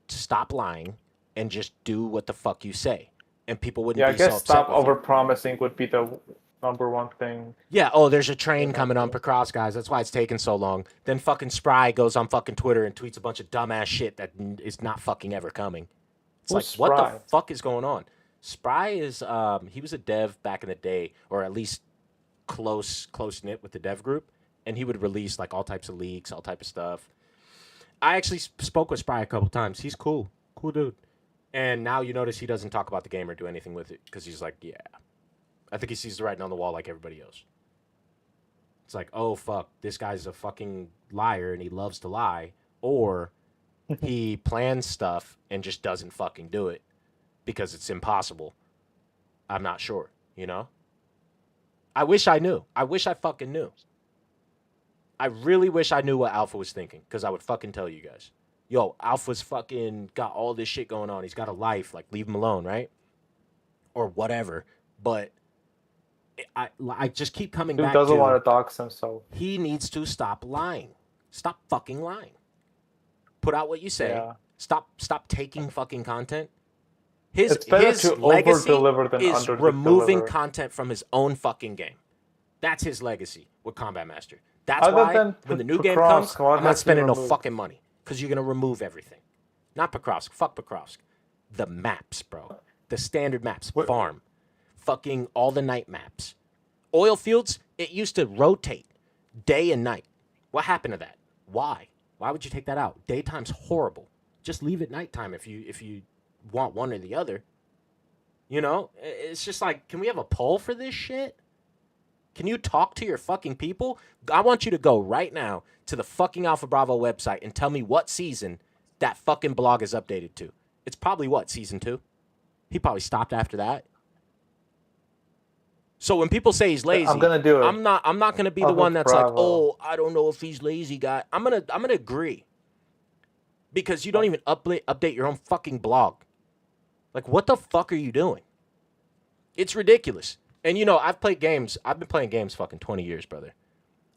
Stop lying and just do what the fuck you say. And people wouldn't be so upset. Yeah, I guess stop over-promising would be the number one thing. Yeah, oh, there's a train coming on Picross, guys. That's why it's taking so long. Then fucking Spry goes on fucking Twitter and tweets a bunch of dumbass shit that is not fucking ever coming. It's like, what the fuck is going on? Spry is, he was a dev back in the day, or at least close-knit with the dev group. And he would release like all types of leaks, all type of stuff. I actually spoke with Spry a couple times. He's cool dude. And now you notice he doesn't talk about the game or do anything with it because he's like, yeah. I think he sees the writing on the wall like everybody else. It's like, oh fuck, this guy's a fucking liar and he loves to lie, or he plans stuff and just doesn't fucking do it because it's impossible. I'm not sure, you know? I wish I knew. I wish I fucking knew. I really wish I knew what Alpha was thinking, because I would fucking tell you guys. Yo, Alpha's fucking got all this shit going on. He's got a life. Like, leave him alone, right? Or whatever. But I just keep coming back to... He doesn't want to dox himself. He needs to stop lying. Stop fucking lying. Put out what you say. Yeah. Stop taking fucking content. His legacy is removing content from his own fucking game. That's his legacy with Combat Master. That's why when the new game comes, I'm not spending no fucking money. Because you're going to remove everything. Not Pokrovsk. Fuck Pokrovsk. The maps, bro. The standard maps. Farm. Fucking all the night maps. Oil fields, it used to rotate day and night. What happened to that? Why? Why would you take that out? Daytime's horrible. Just leave it nighttime if you want one or the other. You know? It's just like, can we have a poll for this shit? Can you talk to your fucking people? I want you to go right now to the fucking Alpha Bravo website and tell me what season that fucking blog is updated to. It's probably what, season 2? He probably stopped after that. So when people say he's lazy, I'm gonna do it. I'm not gonna be the one that's like, oh, I don't know if he's lazy, guy. I'm gonna agree. Because you don't even update your own fucking blog. Like, what the fuck are you doing? It's ridiculous. And you know, I've played games. I've been playing games fucking 20 years, brother.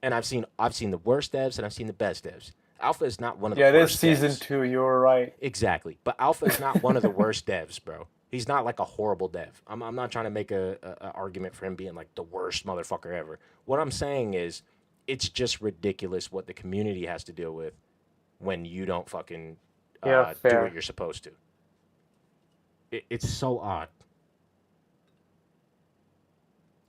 And I've seen the worst devs and I've seen the best devs. Alpha is not one of the worst devs. Yeah, it is season 2. You were right. Exactly. But Alpha is not one of the worst devs, bro. He's not like a horrible dev. I'm not trying to make a argument for him being like the worst motherfucker ever. What I'm saying is, it's just ridiculous what the community has to deal with when you don't fucking do what you're supposed to. It's so odd.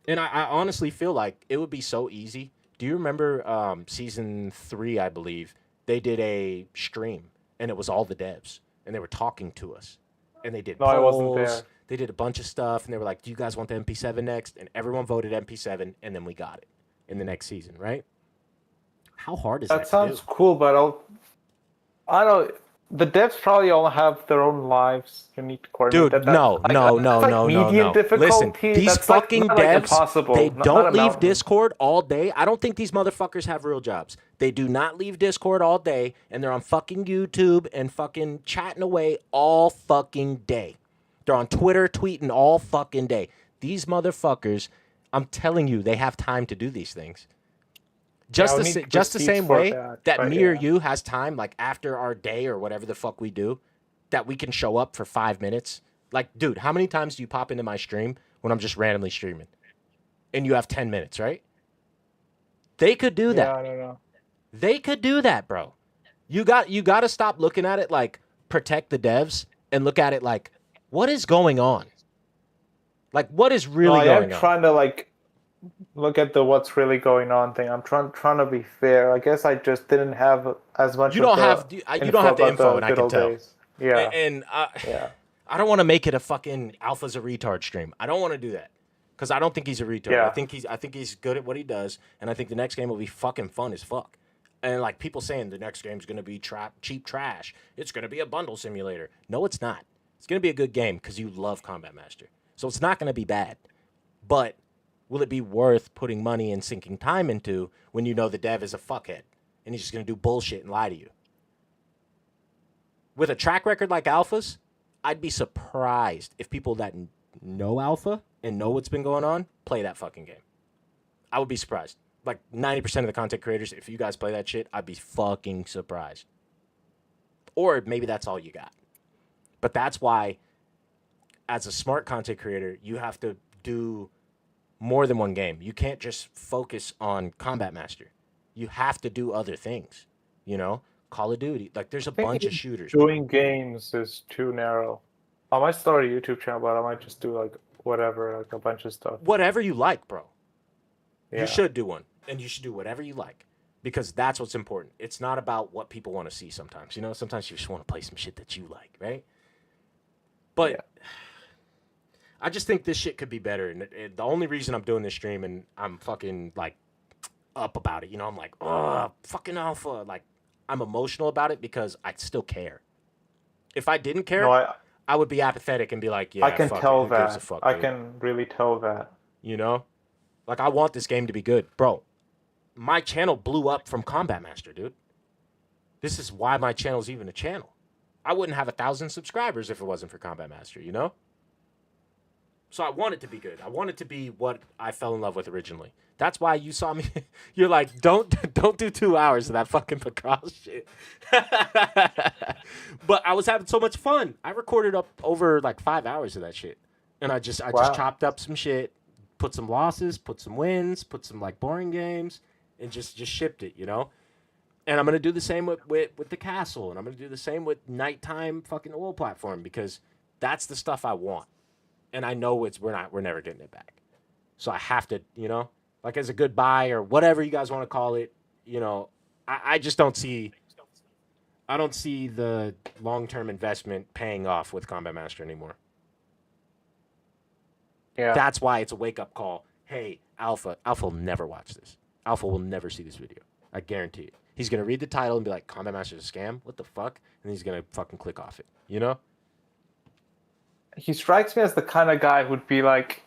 And I honestly feel like it would be so easy. Do you remember season 3, I believe, they did a stream, and it was all the devs, and they were talking to us. And they did polls. I wasn't there. They did a bunch of stuff, and they were like, do you guys want the MP7 next? And everyone voted MP7, and then we got it in the next season, right? How hard is that to do? That sounds cool, but I don't... The devs probably all have their own lives. You need to coordinate. Dude, no. Listen, these fucking devs, they don't leave Discord all day. I don't think these motherfuckers have real jobs. They do not leave Discord all day, and they're on fucking YouTube and fucking chatting away all fucking day. They're on Twitter tweeting all fucking day. These motherfuckers, I'm telling you, they have time to do these things. Just the same way that me or you has time, like after our day or whatever the fuck we do, that we can show up for 5 minutes. Like, dude, how many times do you pop into my stream when I'm just randomly streaming? And you have 10 minutes, right? They could do that. Yeah, I don't know. They could do that, bro. You got to stop looking at it like protect the devs and look at it like, what is going on? Like, what is really going on? I'm trying to like look at the what's really going on thing. I'm trying to be fair. I guess I just didn't have as much. You don't have the info, and I can tell. Days. Yeah, I don't want to make it a fucking Alpha's a retard stream. I don't want to do that because I don't think he's a retard. Yeah. I think he's good at what he does, and I think the next game will be fucking fun as fuck. And like people saying the next game's gonna be cheap trash. It's gonna be a bundle simulator. No, it's not. It's gonna be a good game because you love Combat Master. So it's not gonna be bad, but will it be worth putting money and sinking time into when you know the dev is a fuckhead and he's just going to do bullshit and lie to you? With a track record like Alpha's, I'd be surprised if people that know Alpha and know what's been going on play that fucking game. I would be surprised. Like 90% of the content creators, if you guys play that shit, I'd be fucking surprised. Or maybe that's all you got. But that's why, as a smart content creator, you have to do more than one game. You can't just focus on Combat Master. You have to do other things. You know, Call of Duty. Like, there's a bunch of shooters. Doing games is too narrow. I might start a YouTube channel, but I might just do like whatever, like a bunch of stuff. Whatever you like, bro. Yeah. You should do one, and you should do whatever you like, because that's what's important. It's not about what people want to see. Sometimes, you know, sometimes you just want to play some shit that you like, right? But. Yeah. I just think this shit could be better, and the only reason I'm doing this stream and I'm fucking like up about it, you know, I'm like, oh, fucking Alpha, like I'm emotional about it because I still care. If I didn't care, I would be apathetic and be like, yeah, I can tell that. I can really tell that. You know, like I want this game to be good, bro. My channel blew up from Combat Master, dude. This is why my channel's even a channel. I wouldn't have 1,000 subscribers if it wasn't for Combat Master, you know? So I want it to be good. I want it to be what I fell in love with originally. That's why you saw me. You're like, don't do 2 hours of that fucking Pacross shit. But I was having so much fun. I recorded up over like 5 hours of that shit, and I just chopped up some shit, put some losses, put some wins, put some like boring games, and just shipped it, you know. And I'm gonna do the same with the castle, and I'm gonna do the same with nighttime fucking oil platform because that's the stuff I want. And I know we're never getting it back. So I have to, you know, like as a goodbye or whatever you guys want to call it, you know, I just don't see the long-term investment paying off with Combat Master anymore. Yeah. That's why it's a wake-up call. hey, Alpha will never watch this. Alpha will never see this video. I guarantee it. He's going to read the title and be like, Combat Master is a scam? What the fuck? And he's going to fucking click off it. You know? He strikes me as the kind of guy who'd be like,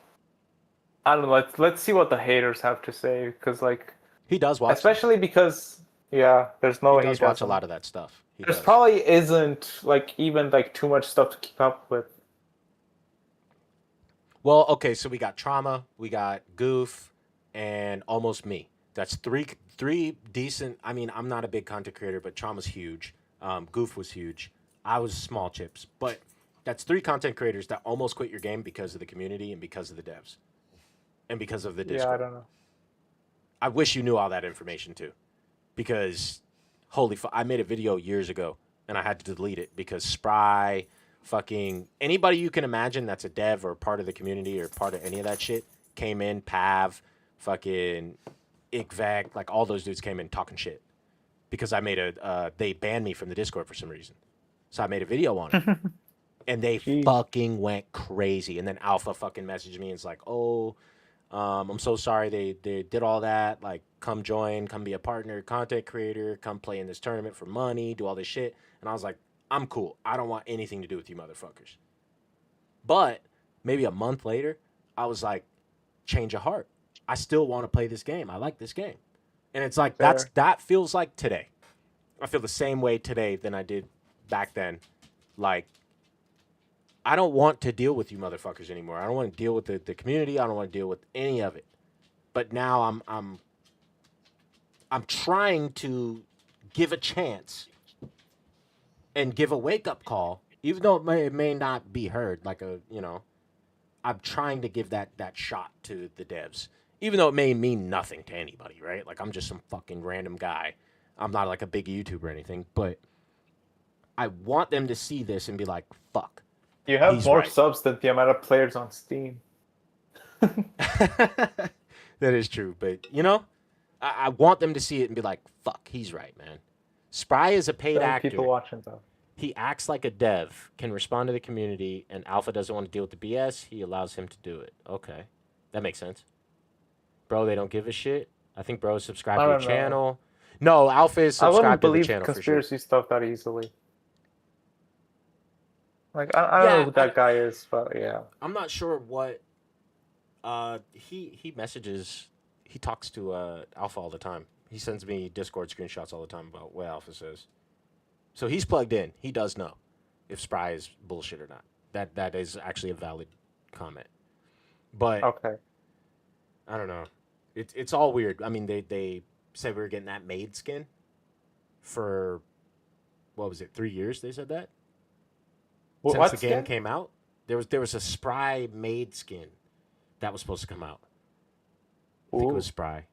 I don't know, let's see what the haters have to say. Because, like... He does watch especially because, yeah, there's no way he does watch a lot of that stuff. There's probably isn't, like, even, like, too much stuff to keep up with. Well, okay, so we got Trauma, we got Goof, and Almost Me. That's three decent... I mean, I'm not a big content creator, but Trauma's huge. Goof was huge. I was small chips. But that's 3 content creators that almost quit your game because of the community and because of the devs. And because of the Discord. Yeah, I don't know. I wish you knew all that information, too. Because, holy fuck, I made a video years ago, and I had to delete it because Spry... fucking anybody you can imagine that's a dev or part of the community or part of any of that shit came in. Pav, fucking Ikvek, like all those dudes came in talking shit because I made they banned me from the Discord for some reason. So I made a video on it and they fucking went crazy. And then Alpha fucking messaged me and it's like, oh, I'm so sorry they did all that. Like, come join, come be a partner, content creator, come play in this tournament for money, do all this shit. And I was like, I'm cool. I don't want anything to do with you motherfuckers. But maybe a month later, I was like, change of heart. I still want to play this game. I like this game. And it's like, that feels like today. I feel the same way today than I did back then. Like, I don't want to deal with you motherfuckers anymore. I don't want to deal with the community. I don't want to deal with any of it. But now I'm trying to give a chance and give a wake-up call, even though it may not be heard, like I'm trying to give that shot to the devs, even though it may mean nothing to anybody, right? Like, I'm just some fucking random guy. I'm not like a big YouTuber or anything, but I want them to see this and be like, fuck. You have more subs than the amount of players on Steam. That is true, but, I want them to see it and be like, fuck, he's right, man. Spry is a paid actor. People watching though. He acts like a dev, can respond to the community, and Alpha doesn't want to deal with the BS. He allows him to do it. Okay. That makes sense. Bro, they don't give a shit. I think bro is subscribed to the channel. No, Alpha is subscribed to the channel for sure. I wouldn't believe conspiracy stuff that easily. Like, I don't know who that guy is, but yeah. I'm not sure what... He messages... He talks to Alpha all the time. He sends me Discord screenshots all the time about what Alpha says. So he's plugged in. He does know if Spry is bullshit or not. That is actually a valid comment. But okay, I don't know. It's all weird. I mean, they said we were getting that maid skin for, what was it, 3 years? They said that since the game came out. There was a Spry maid skin that was supposed to come out. I think it was Spry.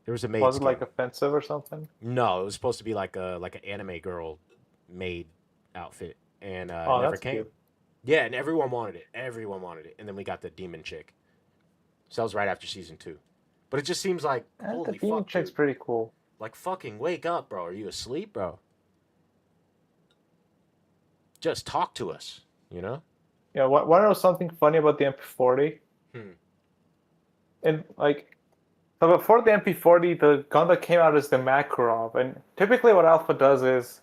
There was a maid. Was it like offensive or something? No, it was supposed to be like an anime girl maid outfit, and never came. Cute. Yeah, and everyone wanted it. Everyone wanted it, and then we got the demon chick. So that was right after season 2. But it just seems like holy the demon fuck, chick's dude. Pretty cool. Like, fucking wake up, bro. Are you asleep, bro? Just talk to us, Yeah. Want to know something funny about the MP40? And like. So before the MP40, the gun that came out is the Makarov, and typically what Alpha does is,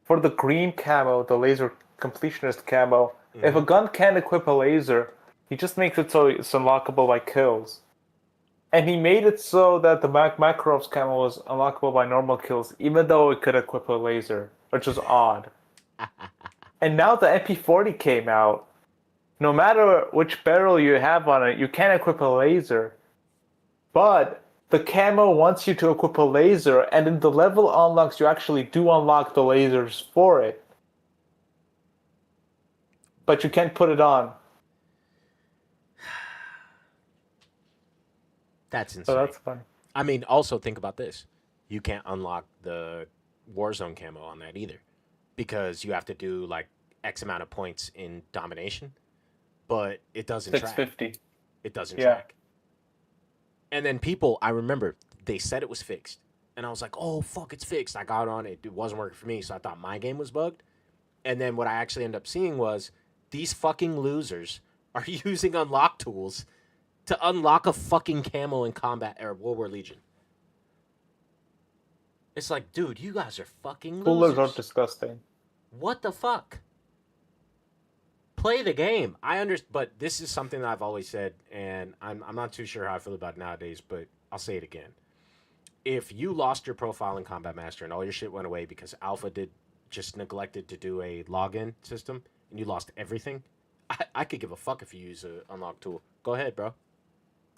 for the green camo, the laser completionist camo, if a gun can't equip a laser, he just makes it so it's unlockable by kills. And he made it so that the Makarov's camo was unlockable by normal kills, even though it could equip a laser, which is odd. And now the MP40 came out, no matter which barrel you have on it, you can't equip a laser. But the camo wants you to equip a laser, and in the level unlocks, you actually do unlock the lasers for it. But you can't put it on. That's insane. So that's fun. I mean, also think about this. You can't unlock the Warzone camo on that either. Because you have to do like X amount of points in domination. But it doesn't 650. track. It doesn't track. And then people, I remember, they said it was fixed. And I was like, oh, fuck, it's fixed. I got on it. It wasn't working for me, so I thought my game was bugged. And then what I actually ended up seeing was these fucking losers are using unlock tools to unlock a fucking camo in combat or World War Legion. It's like, dude, you guys are fucking losers. Coolers are disgusting. What the fuck? Play the game. I understand, but this is something that I've always said, and I'm not too sure how I feel about it nowadays, but I'll say it again. If you lost your profile in Combat Master and all your shit went away because Alpha just neglected to do a login system and you lost everything, I could give a fuck if you use an unlock tool. Go ahead, bro.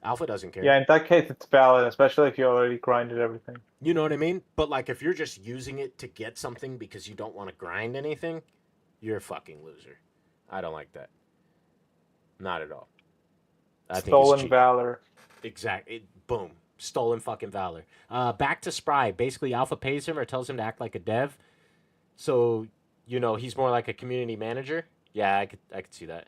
Alpha doesn't care. Yeah, in that case, it's valid, especially if you already grinded everything. You know what I mean? But like, if you're just using it to get something because you don't want to grind anything, you're a fucking loser. I don't like that. Not at all. Stolen valor. Exactly. Boom. Stolen fucking valor. Back to Spry. Basically, Alpha pays him or tells him to act like a dev. So, you know, he's more like a community manager. Yeah, I could see that.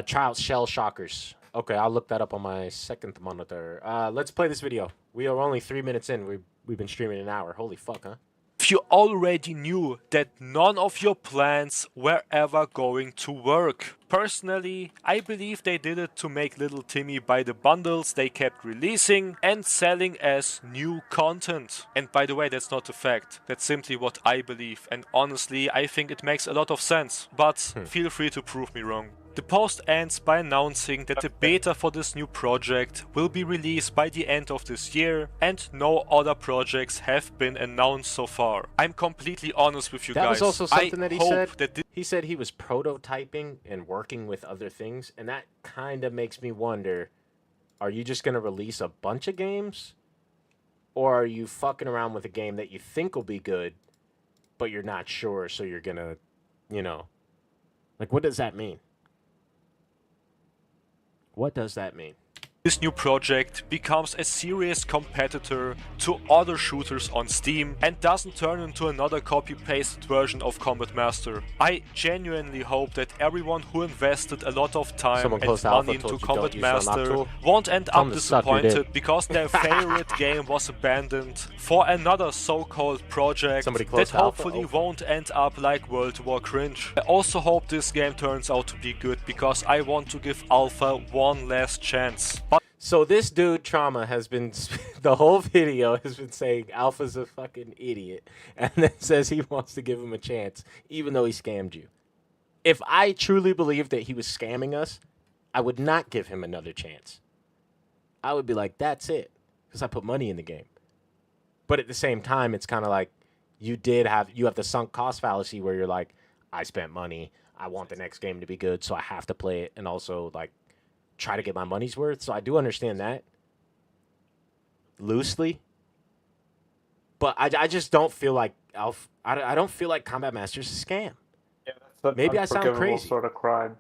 Child Shell Shockers. Okay, I'll look that up on my second monitor. Let's play this video. We are only 3 minutes in. We've been streaming an hour. Holy fuck, huh? If you already knew that none of your plans were ever going to work. Personally, I believe they did it to make little Timmy buy the bundles they kept releasing and selling as new content. And by the way, that's not a fact. That's simply what I believe. And honestly, I think it makes a lot of sense. But feel free to prove me wrong. The post ends by announcing that the beta for this new project will be released by the end of this year and no other projects have been announced so far. I'm completely honest with you guys. That was also something that he said. That he said he was prototyping and working with other things, and that kind of makes me wonder, are you just going to release a bunch of games? Or are you fucking around with a game that you think will be good, but you're not sure, so you're going to, you know, like, what does that mean? What does that mean? This new project becomes a serious competitor to other shooters on Steam and doesn't turn into another copy-pasted version of Combat Master. I genuinely hope that everyone who invested a lot of time and money into Combat Master won't end up disappointed because their favorite game was abandoned for another so-called project that hopefully won't end up like World War Cringe. I also hope this game turns out to be good because I want to give Alpha one last chance. So this dude, Trauma, has been, the whole video has been saying Alpha's a fucking idiot, and then says he wants to give him a chance, even though he scammed you. If I truly believed that he was scamming us, I would not give him another chance. I would be like, that's it, because I put money in the game. But at the same time, it's kind of like, you have the sunk cost fallacy where you're like, I spent money, I want the next game to be good, so I have to play it, and also, like, try to get my money's worth. So I do understand that loosely, but I just don't feel like I don't feel like Combat Master's a scam. Yeah, that's maybe I sound crazy. Sort of crime.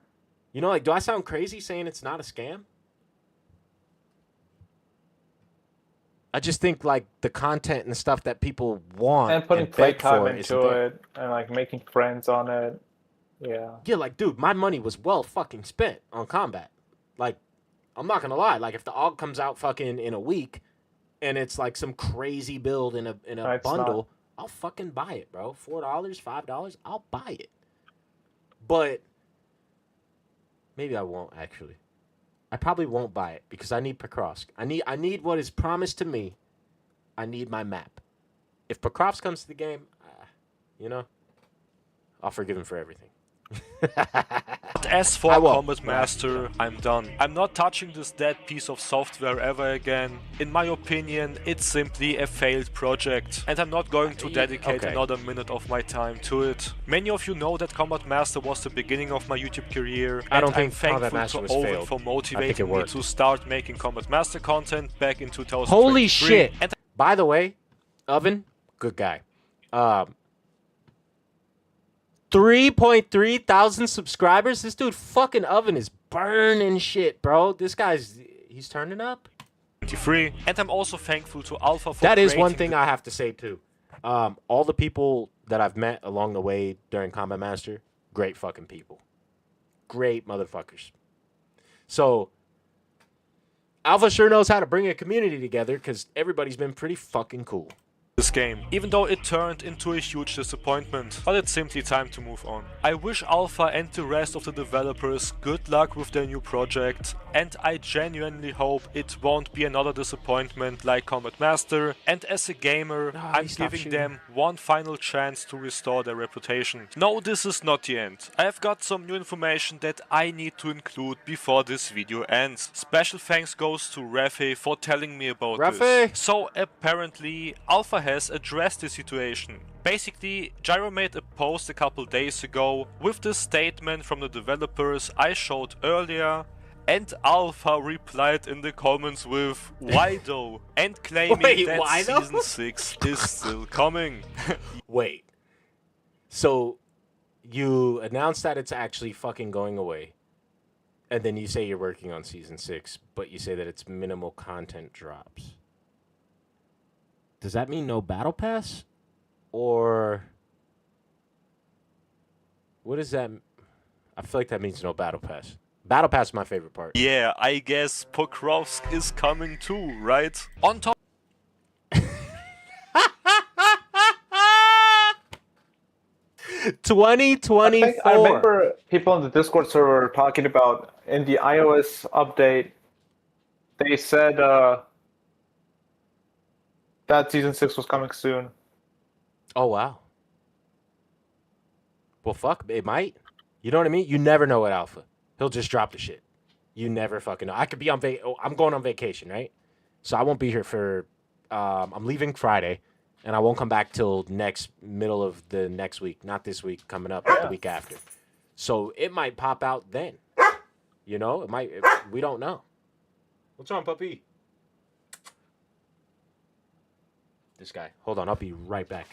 You know, like, do I sound crazy saying it's not a scam? I just think like the content and stuff that people want and putting playtime into it and like making friends on it. Yeah, like, dude, my money was well fucking spent on Combat. Like, I'm not gonna lie. Like, if the AUG comes out fucking in a week, and it's like some crazy build in a bundle, I'll fucking buy it, bro. $4, $5, I'll buy it. But maybe I won't actually. I probably won't buy it because I need Pokrovsk. I need what is promised to me. I need my map. If Pokrovsk comes to the game, you know, I'll forgive him for everything. As for Combat Master, I'm done. I'm not touching this dead piece of software ever again. In my opinion, it's simply a failed project, and I'm not going to dedicate another minute of my time to it. Many of you know that Combat Master was the beginning of my YouTube career, and I'm thankful to Owen for motivating me to start making Combat Master content back in 2023. Holy shit! By the way, Oven, good guy. 3.3 thousand subscribers. This dude fucking Oven is burning shit, bro. This guy's, he's turning up. 23. And I'm also thankful to Alpha for that is one thing I have to say too. All the people that I've met along the way during Combat Master, great fucking people. Great motherfuckers. So Alpha sure knows how to bring a community together because everybody's been pretty fucking cool. this game, even though it turned into a huge disappointment, but it's simply time to move on. I wish Alpha and the rest of the developers good luck with their new project, and I genuinely hope it won't be another disappointment like Combat Master, and as a gamer, I'm giving them one final chance to restore their reputation. No, this is not the end. I've got some new information that I need to include before this video ends. Special thanks goes to Rafe for telling me about this. So apparently Alpha has addressed the situation. Basically, Gyro made a post a couple days ago with the statement from the developers I showed earlier, and Alpha replied in the comments with "Why though?" and claiming that Season 6 is still coming. Wait. So you announced that it's actually fucking going away, and then you say you're working on Season 6, but you say that it's minimal content drops. Does that mean no Battle Pass? Or what is that? I feel like that means no Battle Pass. Battle Pass is my favorite part. Yeah, I guess Pokrovsk is coming too, right? On top. 2024. I remember people on the Discord server talking about in the iOS update, they said that Season 6 was coming soon. Oh, wow. Well, fuck, it might. You know what I mean? You never know at Alpha. He'll just drop the shit. You never fucking know. I could be on I'm going on vacation, right? So I won't be here for I'm leaving Friday, and I won't come back till middle of the next week. Not this week, coming up, but the week after. So it might pop out then. You know, it might. We don't know. What's wrong, puppy? This guy. Hold on, I'll be right back.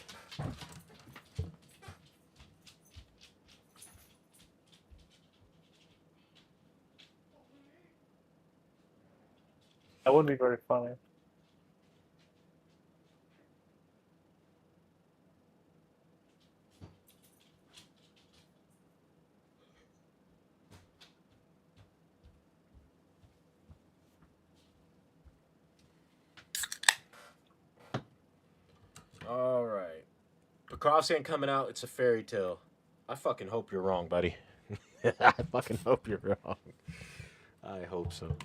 That would be very funny. All right. Pokrovsk ain't coming out. It's a fairy tale. I fucking hope you're wrong, buddy. I fucking hope you're wrong. I hope so.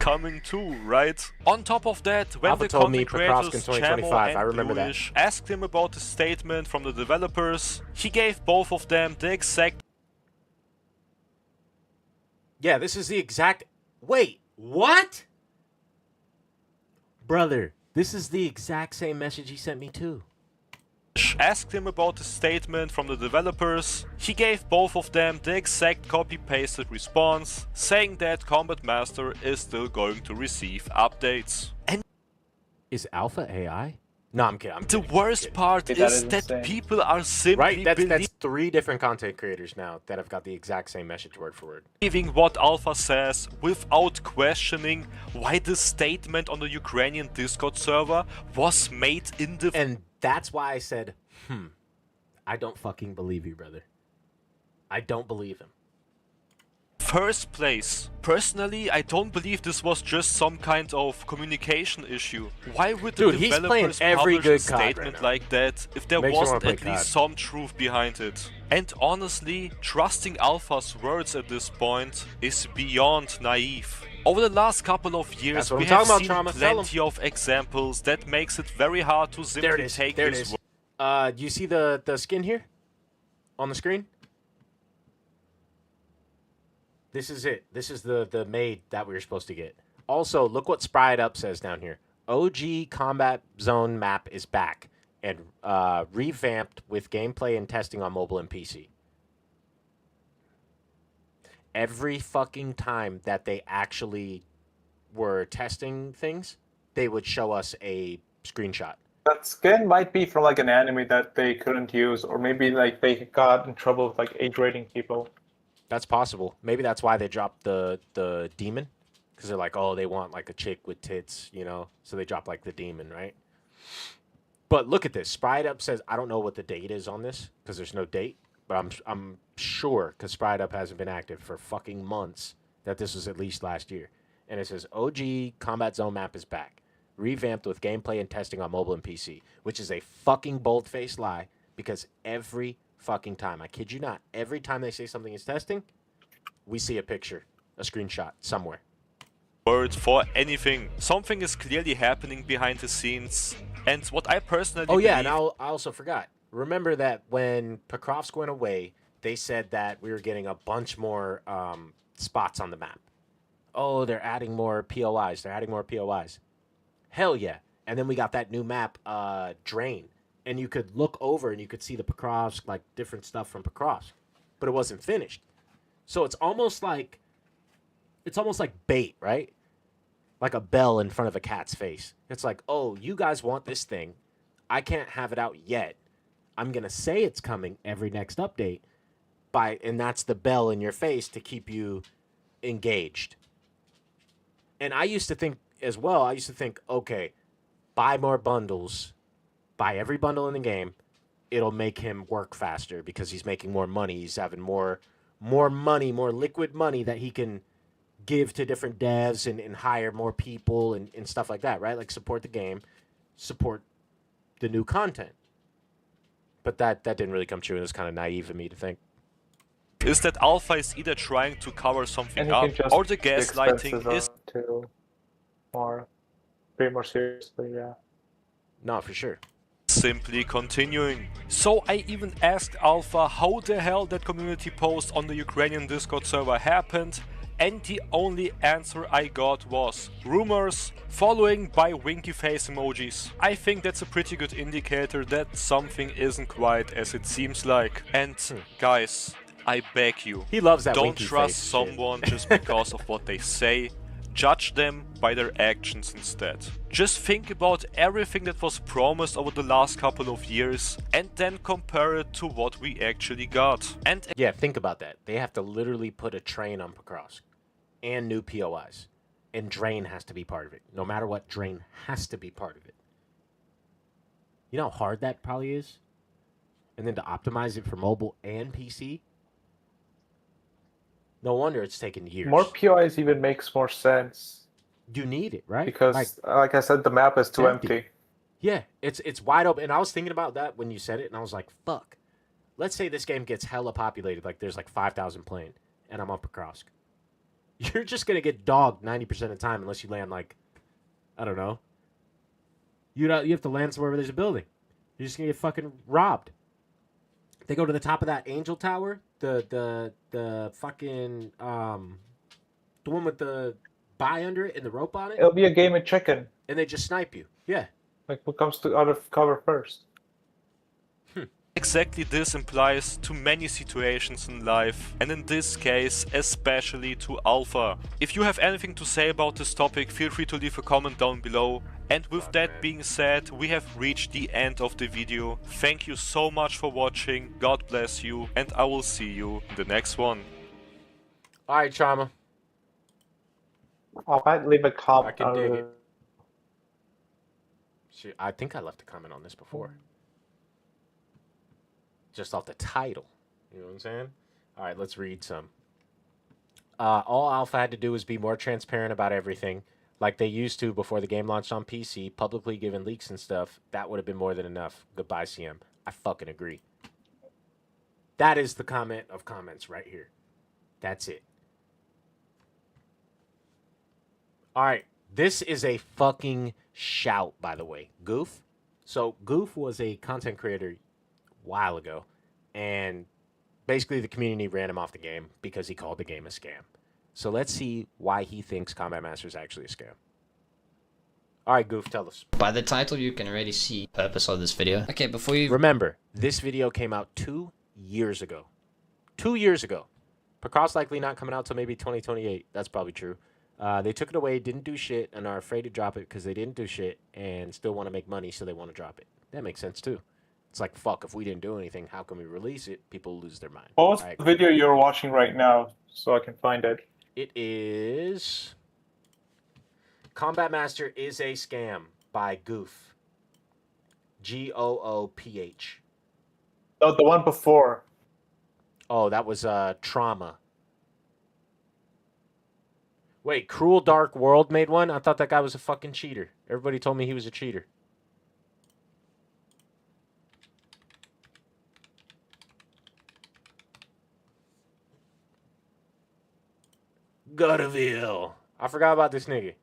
Coming too, right? On top of that, when Alpha the told me content Pokrovsk in creators 2025. Chamo and I remember Bluish asked him about the statement from the developers, he gave both of them the exact... Yeah, this is the exact... Wait, what? Brother, this is the exact same message he sent me too. Asked him about the statement from the developers, he gave both of them the exact copy-pasted response, saying that Combat Master is still going to receive updates. And is Alpha AI? No, I'm kidding. The worst part is that people are simply that's 3 different content creators now that have got the exact same message word for word. Believing what Alpha says without questioning why the statement on the Ukrainian Discord server was made in the... And that's why I said, I don't fucking believe you, brother. I don't believe him. First place. Personally, I don't believe this was just some kind of communication issue. Why would the developers publish a statement like that if there wasn't at least some truth behind it? And honestly, trusting Alpha's words at this point is beyond naive. Over the last couple of years, we have seen plenty of examples that makes it very hard to simply take his word. Do you see the skin here on the screen? This is it. This is the maid that we were supposed to get. Also, look what Sprite Up says down here. OG Combat Zone map is back and revamped with gameplay and testing on mobile and PC. Every fucking time that they actually were testing things, they would show us a screenshot. That skin might be from like an anime that they couldn't use, or maybe like they got in trouble with like age rating people. That's possible. Maybe that's why they dropped the demon, because they're like, oh, they want like a chick with tits, you know, so they dropped like the demon, right? But look at this. Sprite Up says, I don't know what the date is on this because there's no date, but I'm sure, because Sprite Up hasn't been active for fucking months, that this was at least last year. And it says OG Combat Zone map is back. revamped with gameplay and testing on mobile and PC, which is a fucking bold-faced lie because every fucking time, I kid you not, every time they say something is testing, we see a picture, a screenshot somewhere. Word for anything. Something is clearly happening behind the scenes, and what I personally Oh yeah, believe... and I also forgot. Remember that when Pokrovsk went away, they said that we were getting a bunch more spots on the map. Oh, they're adding more POIs. They're adding more POIs. Hell yeah. And then we got that new map, Drain. And you could look over and you could see the Pokrovsk, like different stuff from Pokrovsk. But it wasn't finished. So it's almost like bait, right? Like a bell in front of a cat's face. It's like, oh, you guys want this thing. I can't have it out yet. I'm going to say it's coming every next update. And that's the bell in your face to keep you engaged. And I used to think as well, okay, buy more bundles. Buy every bundle in the game. It'll make him work faster because he's making more money. He's having more money, more liquid money that he can give to different devs and hire more people and stuff like that, right? Like support the game, support the new content. But that didn't really come true. It was kind of naive of me to think. Is that Alpha is either trying to cover something And up, you can or the gaslighting is... Way more seriously, yeah. No, for sure. simply continuing. So I even asked Alpha how the hell that community post on the Ukrainian Discord server happened, and the only answer I got was rumors, following by winky face emojis. I think that's a pretty good indicator that something isn't quite as it seems like. And guys, I beg you, he loves that don't winky trust face someone just because of what they say. Judge them by their actions instead. Just think about everything that was promised over the last couple of years and then compare it to what we actually got. And yeah, think about that. They have to literally put a train on Pokrovsk and new POIs. And Drain has to be part of it. No matter what, Drain has to be part of it. You know how hard that probably is? And then to optimize it for mobile and PC? No wonder it's taken years. More POIs even makes more sense. You need it, right? Because, like I said, the map is too empty. Yeah, it's wide open. And I was thinking about that when you said it, and I was like, fuck. Let's say this game gets hella populated, like there's like 5,000 playing, and I'm on Pokrovsk. You're just going to get dogged 90% of the time unless you land like, I don't know. You have to land somewhere where there's a building. You're just going to get fucking robbed. They go to the top of that Angel Tower, the fucking the one with the buy under it and the rope on it. It'll be a game of chicken. And they just snipe you. Yeah. Like what comes to out of cover first. exactly this applies to many situations in life, and in this case especially to Alpha. If you have anything to say about this topic, feel free to leave a comment down below. And with that being said, we have reached the end of the video. Thank you so much for watching, God bless you, and I will see you in the next one. Alright, Trauma. I might leave a comment. I can dig it. Shit, I think I left a comment on this before. Just off the title. You know what I'm saying? Alright, let's read some. All Alpha had to do was be more transparent about everything, like they used to before the game launched on PC, publicly giving leaks and stuff. That would have been more than enough. Goodbye, CM. I fucking agree. That is the comment of comments right here. That's it. Alright, this is a fucking shout, by the way. Goof. So, Goof was a content creator a while ago, and basically the community ran him off the game because he called the game a scam. So let's see why he thinks Combat Master is actually a scam. Alright, Goof, tell us. By the title, you can already see the purpose of this video. Okay, before you... Remember, this video came out 2 years ago. 2 years ago. Pokrovsk likely not coming out till maybe 2028. That's probably true. They took it away, didn't do shit, and are afraid to drop it because they didn't do shit and still want to make money, so they want to drop it. That makes sense, too. It's like, fuck, if we didn't do anything, how can we release it? People lose their mind. What was the video you're watching right now so I can find it? It is... Combat Master is a Scam by Goof. G-O-O-P-H. Oh, the one before. Oh, that was Trauma. Wait, Cruel Dark World made one? I thought that guy was a fucking cheater. Everybody told me he was a cheater. Gutterville. I forgot about this nigga.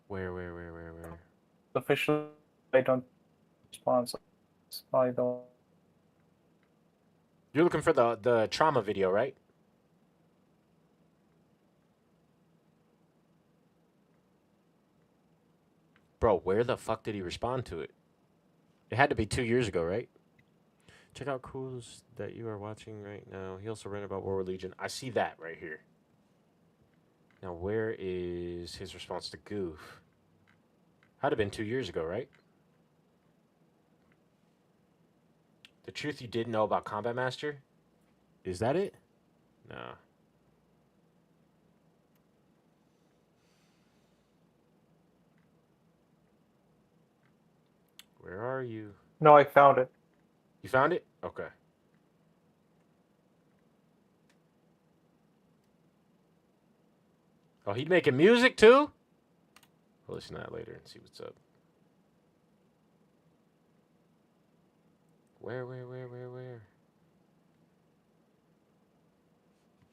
Where? Officially, I don't sponsor. I don't. You're looking for the trauma video, right? Bro, where the fuck did he respond to it? It had to be 2 years ago, right? Check out Cruise that you are watching right now. He also ran about War Legion. I see that right here. Now, where is his response to Goof? Had to have been 2 years ago, right? The truth you didn't know about Combat Master? Is that it? Nah. Where are you? No, I found it. You found it? Okay. Oh, he making music too? We'll listen to that later and see what's up. Where?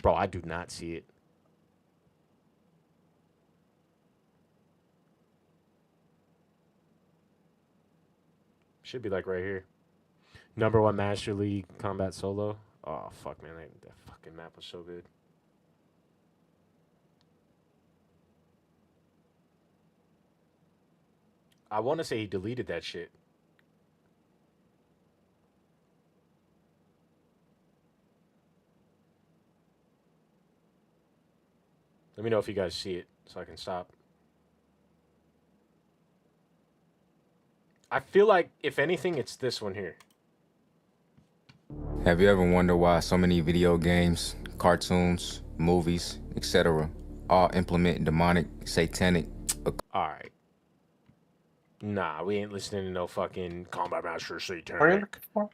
Bro, I do not see it. Should be like right here. #1 Master League Combat Solo. Oh, fuck, man. That fucking map was so good. I want to say he deleted that shit. Let me know if you guys see it so I can stop. I feel like, if anything, it's this one here. Have you ever wondered why so many video games, cartoons, movies, etc. all implement demonic, satanic... Alright. Nah, we ain't listening to no fucking Combat Master Satanic. What are you looking for?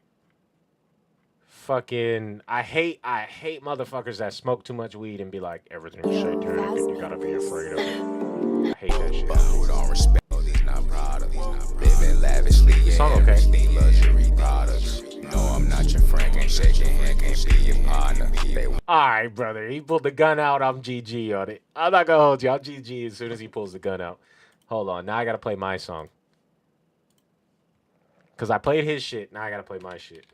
Fucking, I hate motherfuckers that smoke too much weed and be like, everything's satanic and you gotta be afraid of it. I hate that shit. Who don't respect these not proud of living lavishly Song okay. luxury products. No, I'm not your friend, can't shake your hand, can't be your partner. Alright, brother, he pulled the gun out, I'm GG on it. I'm not gonna hold you, I'm GG as soon as he pulls the gun out. Hold on, now I gotta play my song. Cause I played his shit, now I gotta play my shit.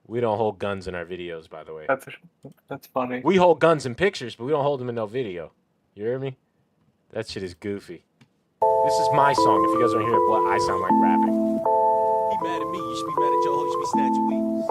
We don't hold guns in our videos, by the way. That's funny. We hold guns in pictures, but we don't hold them in no video. You hear me? That shit is goofy. This is my song. If you guys don't hear it, boy, I sound like rapping. Be mad at me, you should be mad at your hoe, you should be snatching weeds.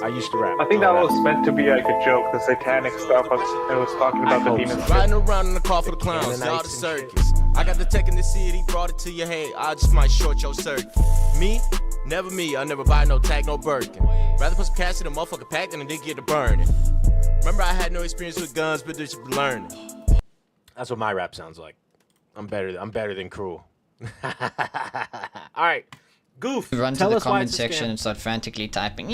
I used to rap. I think that don't was rap. meant to be like a joke, the satanic stuff. It was talking about the hope demons. so. Riding around in the car for the clowns, Canaanites y'all the and circus. I got the tech in the city, brought it to your head, I just might short your circuit. Me? Never me, I never buy no tag, no Birkin. Rather put some cash in a motherfucking pack than to get to burning. Remember I had no experience with guns, but just learning. That's what my rap sounds like. I'm better than Cruel. All right, Goof. Run to tell the us why comment it's a section scam. and start frantically typing.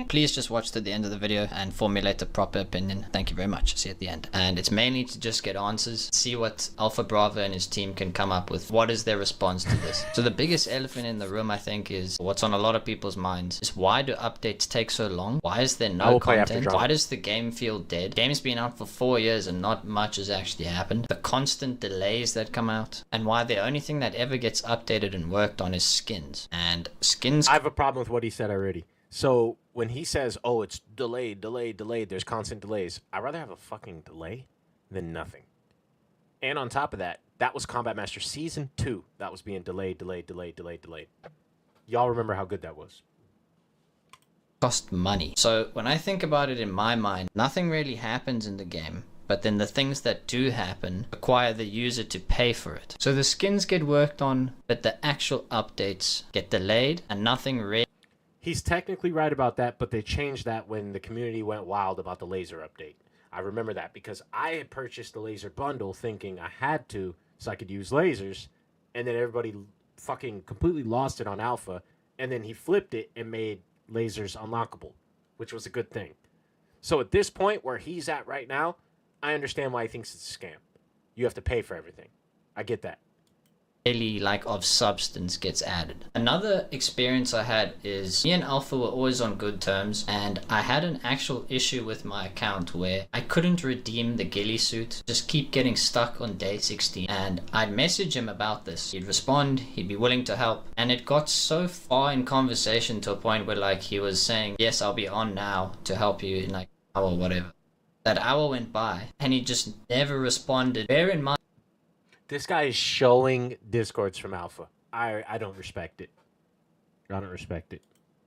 Please just watch to the end of the video and formulate a proper opinion. Thank you very much. See you at the end. And it's mainly to just get answers, see what Alpha Bravo and his team can come up with. What is their response to this? So the biggest elephant in the room, I think, is what's on a lot of people's minds is why do updates take so long? Why is there I no will play after content? drama. Why does the game feel dead? Game's been out for 4 years and not much has actually happened. The constant delays that come out, and why the only thing that ever gets updated and worked on is skins. And skins I have a problem with what he said already. So when he says, "Oh, it's delayed," there's constant delays. I'd rather have a fucking delay than nothing. And on top of that, that was Combat Master Season 2. That was being delayed. Y'all remember how good that was. cost money. So when I think about it in my mind, nothing really happens in the game, but then the things that do happen require the user to pay for it. So the skins get worked on, but the actual updates get delayed and nothing really. He's technically right about that, but they changed that when the community went wild about the laser update. I remember that because I had purchased the laser bundle thinking I had to so I could use lasers, and then everybody fucking completely lost it on alpha, and then he flipped it and made lasers unlockable, which was a good thing. So at this point where he's at right now, I understand why he thinks it's a scam. You have to pay for everything. I get that. Really like of substance gets added. Another experience I had is me and Alpha were always on good terms, and I had an actual issue with my account where I couldn't redeem the ghillie suit, just keep getting stuck on day 16, and I'd message him about this. He'd respond, he'd be willing to help, and it got so far in conversation to a point where like he was saying, yes, I'll be on now to help you in like an hour or whatever. That hour went by and he just never responded. Bear in mind, this guy is showing Discords from Alpha. I don't respect it. I don't respect it.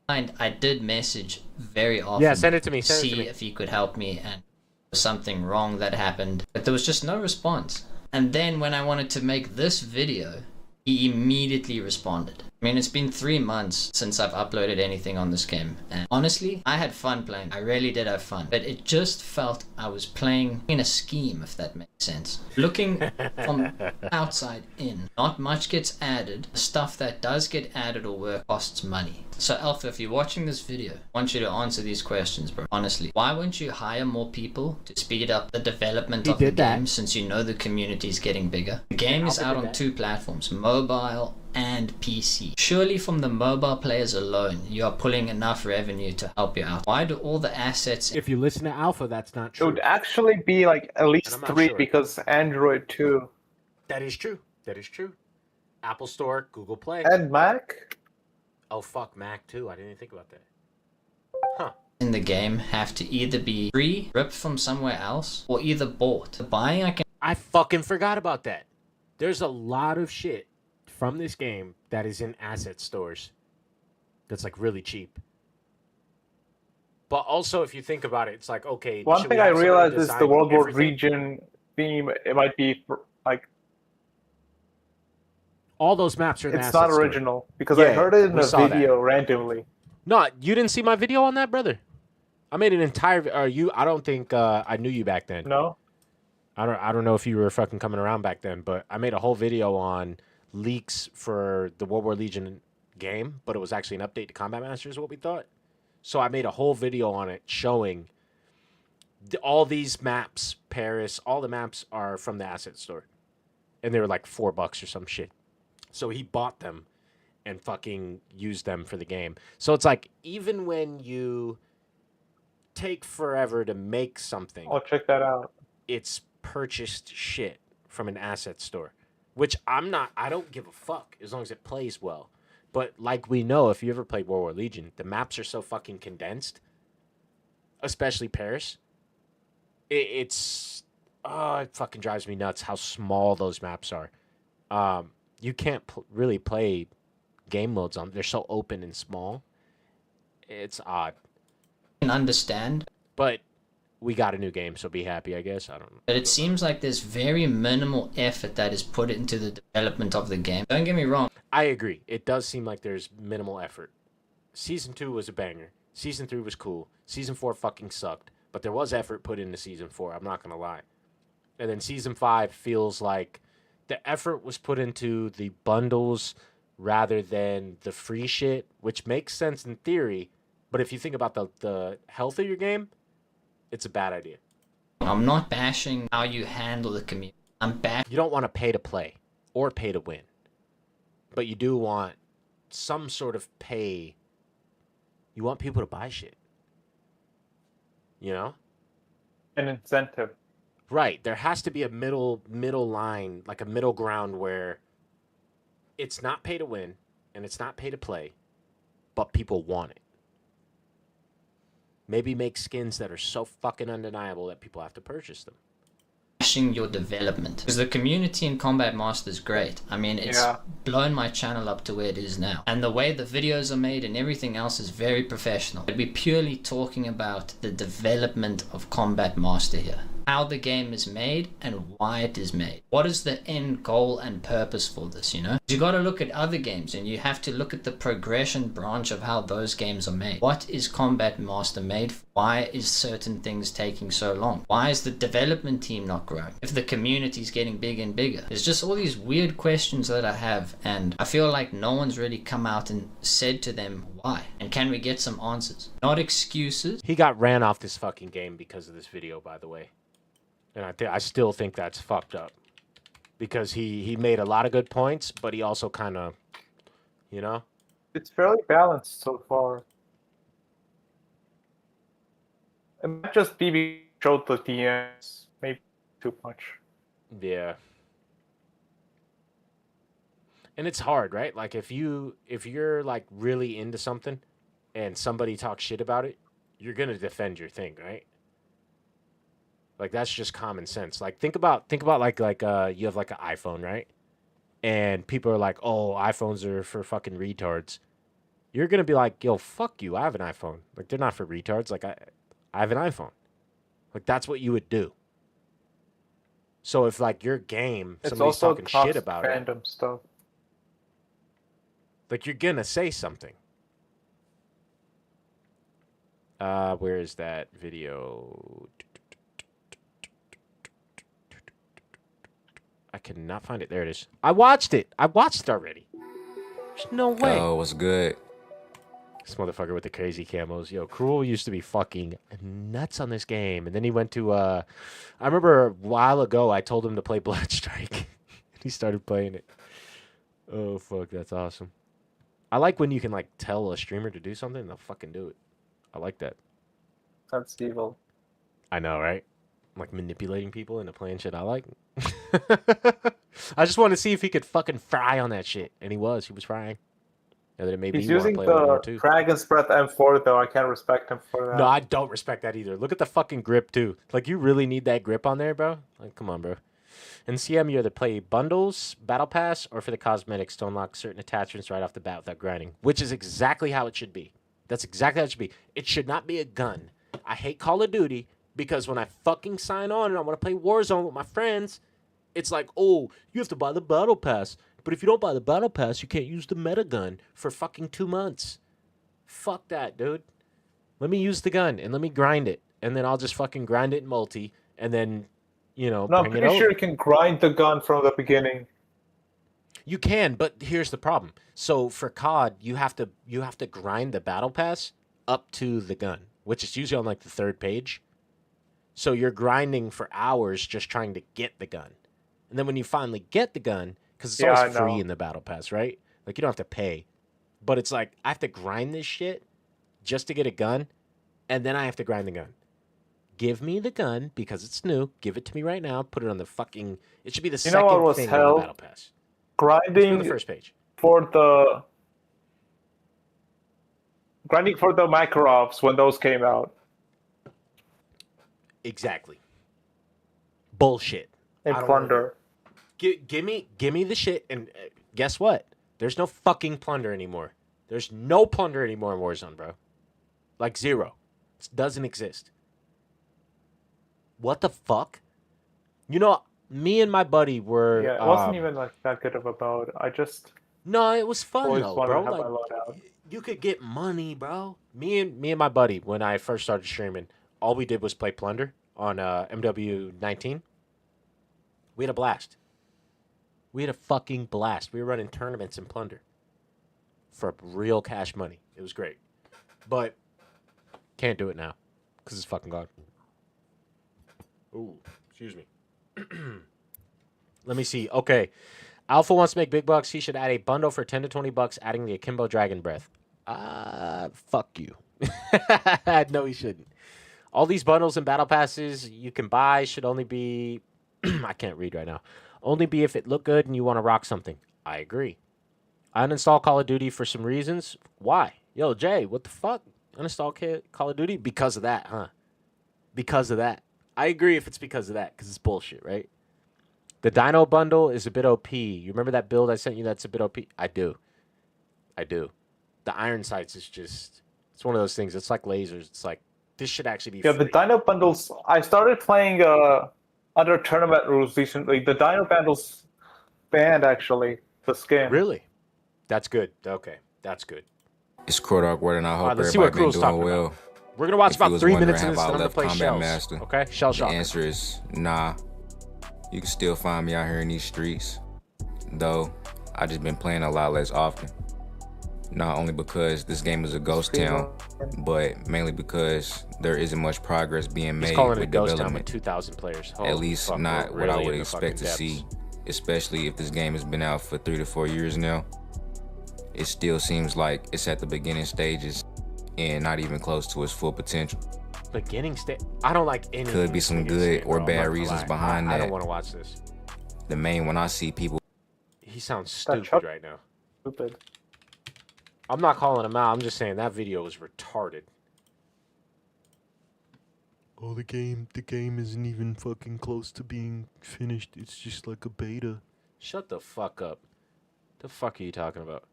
I did message very often. Yeah, send it to me. See if he could help me, and there was something wrong that happened. But there was just no response. And then when I wanted to make this video, he immediately responded. I mean, it's been 3 months since I've uploaded anything on this game. And honestly, I had fun playing. I really did have fun. But it just felt I was playing in a scheme, if that makes sense. Looking from outside in, not much gets added. The stuff that does get added or work costs money. So Alpha, if you're watching this video, I want you to answer these questions, bro. Honestly, why won't you hire more people to speed up the development of the game, since you know the community is getting bigger? The game is out on 2 platforms, mobile and PC. Surely from the mobile players alone, you are pulling enough revenue to help you out. Why do all the assets... If you listen to Alpha, that's not It true. would actually be like at least 3 because Android too. That is true. That is true. Apple Store, Google Play. And Mac? Oh, fuck, Mac too. I didn't even think about that. Huh. in the game have to either be free, ripped from somewhere else, or either bought. The buying I fucking forgot about that. There's a lot of shit from this game that is in asset stores that's like really cheap. But also, if you think about it, it's like, okay. One thing I realized is the World War region theme, it might be like... All those maps are in the It's asset not store. original, because I heard it in a video that randomly. No, you didn't see my video on that, brother? I made an entire... I don't think I knew you back then. No? I don't know if you were fucking coming around back then, but I made a whole video on leaks for the World War Legion game, but it was actually an update to Combat Masters, what we thought. So I made a whole video on it showing all these maps, Paris, all the maps are from the asset store. And they were like $4 or some shit. So he bought them and fucking used them for the game. So it's like, even when you take forever to make something... I'll check that out. It's purchased shit from an asset store, which I don't give a fuck as long as it plays well. But like we know, if you ever played World War Legion, the maps are so fucking condensed, especially Paris. It fucking drives me nuts how small those maps are. You can't really play game modes on. They're so open and small. It's odd. I can understand. But we got a new game, so be happy, I guess. I don't know. But it seems like there's very minimal effort that is put into the development of the game. Don't get me wrong. I agree. It does seem like there's minimal effort. Season 2 was a banger. Season 3 was cool. Season 4 fucking sucked. But there was effort put into Season 4, I'm not going to lie. And then Season 5 feels like the effort was put into the bundles rather than the free shit, which makes sense in theory. But if you think about the health of your game, it's a bad idea. I'm not bashing how you handle the community. I'm bashing... You don't want to pay to play or pay to win. But you do want some sort of pay. You want people to buy shit. You know? An incentive. Right. There has to be a middle line, like a middle ground where it's not pay to win and it's not pay to play, but people want it. Maybe make skins that are so fucking undeniable that people have to purchase them. Your development, because the community in Combat Master is great. I mean, it's blown my channel up to where it is now, and the way the videos are made and everything else is very professional. But we're purely talking about the development of Combat Master here. how the game is made and why it is made. What is the end goal and purpose for this, you know? You got to look at other games and you have to look at the progression branch of how those games are made. What is Combat Master made for? Why is certain things taking so long? Why is the development team not growing? If the community is getting bigger and bigger? There's just all these weird questions that I have, and I feel like no one's really come out and said to them why. And can we get some answers? Not excuses. He got ran off this fucking game because of this video, by the way. And I still think that's fucked up. Because he made a lot of good points, but he also kind of, you know? It's fairly balanced so far. It might just be showed the DMs maybe too much. Yeah. And it's hard, right? Like if you're like really into something and somebody talks shit about it, you're going to defend your thing, right? Like that's just common sense. Like think about like you have like an iPhone, right? And people are like, "Oh, iPhones are for fucking retards." You're going to be like, "Yo, fuck you. I have an iPhone." Like they're not for retards. Like I have an iPhone. Like that's what you would do. So if like your game, It's somebody's also talking shit about it, random stuff. like you're gonna say something. Where is that video? I cannot find it. There it is. I watched it. I watched it already. There's no way. Oh, what's good? This motherfucker with the crazy camos. Yo, Cruel used to be fucking nuts on this game. And then he went to, I remember a while ago, I told him to play Bloodstrike. He started playing it. Oh, fuck, that's awesome. I like when you can, like, tell a streamer to do something and they'll fucking do it. I like that. That's evil. I know, right? Like, manipulating people into playing shit I like. I just wanted to see if he could fucking fry on that shit. And he was. He was frying. And then it made He's me want to using play a little more, the too. Dragon's Breath M4, though. I can't respect him for that. No, I don't respect that either. Look at the fucking grip, too. Like, you really need that grip on there, bro? Like, come on, bro. In CM, you either play bundles, battle pass, or for the cosmetics to unlock certain attachments right off the bat without grinding, which is exactly how it should be. That's exactly how it should be. It should not be a gun. I hate Call of Duty because when I fucking sign on and I want to play Warzone with my friends, it's like, oh, you have to buy the battle pass. But if you don't buy the battle pass, you can't use the meta gun for fucking 2 months. Fuck that, dude. Let me use the gun and let me grind it. And then I'll just fucking grind it in multi and then, you know, No, I'm bring it pretty over. sure you can grind the gun from the beginning. You can, but here's the problem. So for COD, you have to grind the battle pass up to the gun, which is usually on like the 3rd page. So you're grinding for hours just trying to get the gun. And then when you finally get the gun, because it's Yeah, always I free know. in the battle pass, right? Like you don't have to pay. But it's like I have to grind this shit just to get a gun, and then I have to grind the gun. Give me the gun because it's new. Give it to me right now. Put it on the fucking. It should be the You know what second was thing on hell? the battle pass. It's Grinding on the first page. for the micro ops when those came out. Exactly. Bullshit. In I don't wanna Plunder. Give me the shit, and guess what? There's no fucking plunder anymore. There's no plunder anymore in Warzone, bro. Like zero. It doesn't exist. What the fuck? You know, me and my buddy were. Yeah, it wasn't even like that good of a mode. I just No, it was fun always though, wanted bro. to have Like, my loadout. you could get money, bro. Me and my buddy, when I first started streaming, all we did was play plunder on MW19. We had a blast. We had a fucking blast. We were running tournaments in plunder for real cash money. It was great. But can't do it now because it's fucking gone. Ooh, excuse me. Let me see. Okay. Alpha wants to make big bucks. He should add a bundle for 10 to 20 bucks, adding the Akimbo Dragon Breath. Fuck you. No, he shouldn't. All these bundles and battle passes you can buy should only be... I can't read right now. Only be if it look good and you want to rock something. I agree. I uninstalled Call of Duty for some reasons. Why? Yo, Jay, what the fuck? Uninstall Call of Duty? Because of that, huh? Because of that. I agree if it's because of that, because it's bullshit, right? The Dino bundle is a bit OP. You remember that build I sent you that's a bit OP? I do. The Iron Sights is just... It's one of those things. It's like lasers. It's like This should actually be Yeah, free. the Dino bundles. I started playing under tournament rules recently. The Dino bundles banned actually the skin. Really? That's good. Okay, that's good. It's Crodog and I hope let's see what everybody been Crew's talking doing well. about. We're gonna watch If you about was 3 wondering, minutes of have this, I and I'm gonna left play Combat Shells. Master? Okay, Shell The Shocker. answer is nah. You can still find me out here in these streets, though I just been playing a lot less often. Not only because this game is a ghost town, but mainly because there isn't much progress being He's made calling it a with ghost town with development. 2,000 players. At Holy least fuck, not we're what I really would in the expect to fucking see, depths. especially if this game has been out for 3 to 4 years now. It still seems like it's at the beginning stages and not even close to its full potential. Beginning state. I don't like any. Could be some good or bad reasons behind I that. don't want to watch this. The main one I see people He sounds That stupid right now. Stupid. I'm not calling him out. I'm just saying that video was retarded. Oh, the game isn't even fucking close to being finished. It's just like a beta. Shut the fuck up. The fuck are you talking about?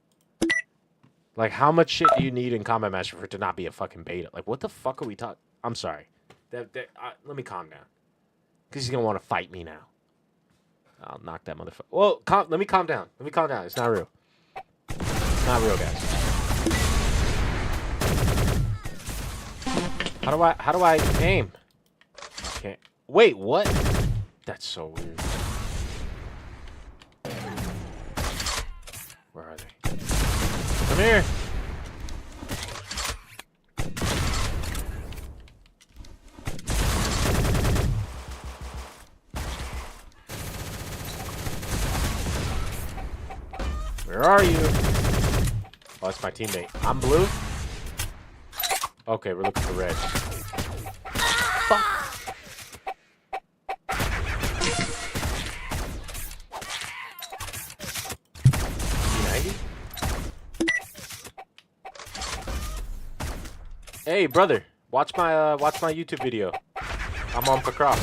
Like, how much shit do you need in Combat Master for it to not be a fucking beta? Like, what the fuck are we talking? I'm sorry. Let me calm down. Because he's going to want to fight me now. I'll knock that motherfucker. Well, let me calm down. Let me calm down. It's not real. It's not real, guys. How do I aim? I can't. Wait, what? That's so weird. Where are they? Come here. Where are you? Oh, that's my teammate. I'm blue? Okay, we're looking for red. Fuck. P90? Hey, brother. Watch my YouTube video. I'm on Pacross.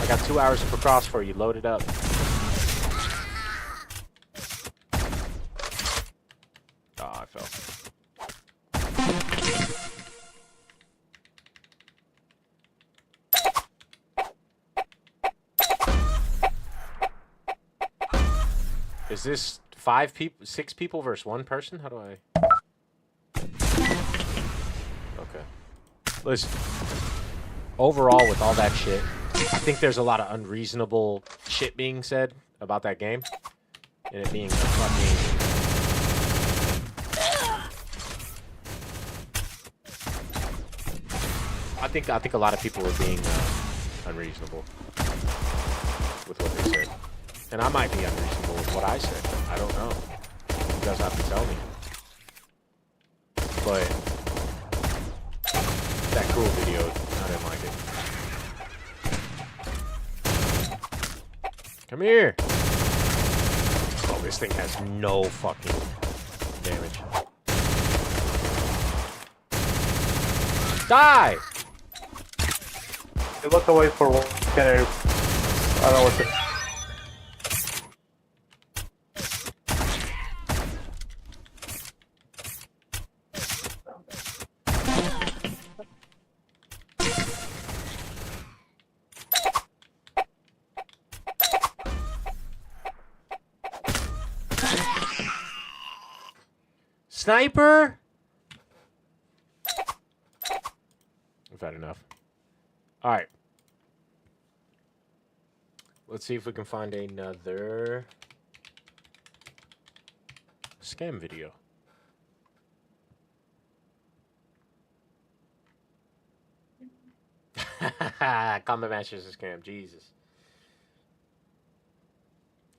I got 2 hours of Pacross for you. Load it up. Oh, I fell. Is this 5 people, 6 people versus 1 person? How do I? Okay. Listen. Overall, with all that shit, I think there's a lot of unreasonable shit being said about that game, and it being a fucking. I think a lot of people were being unreasonable with what they said, and I might be unreasonable with what I said. I don't know. You guys have to tell me. But that cool video, I didn't like it. Come here. Oh, this thing has no fucking damage. Die! You look away for one. I don't know what to. Sniper! We've had enough. Alright. Let's see if we can find another scam video. Combat Masters is a scam. Jesus.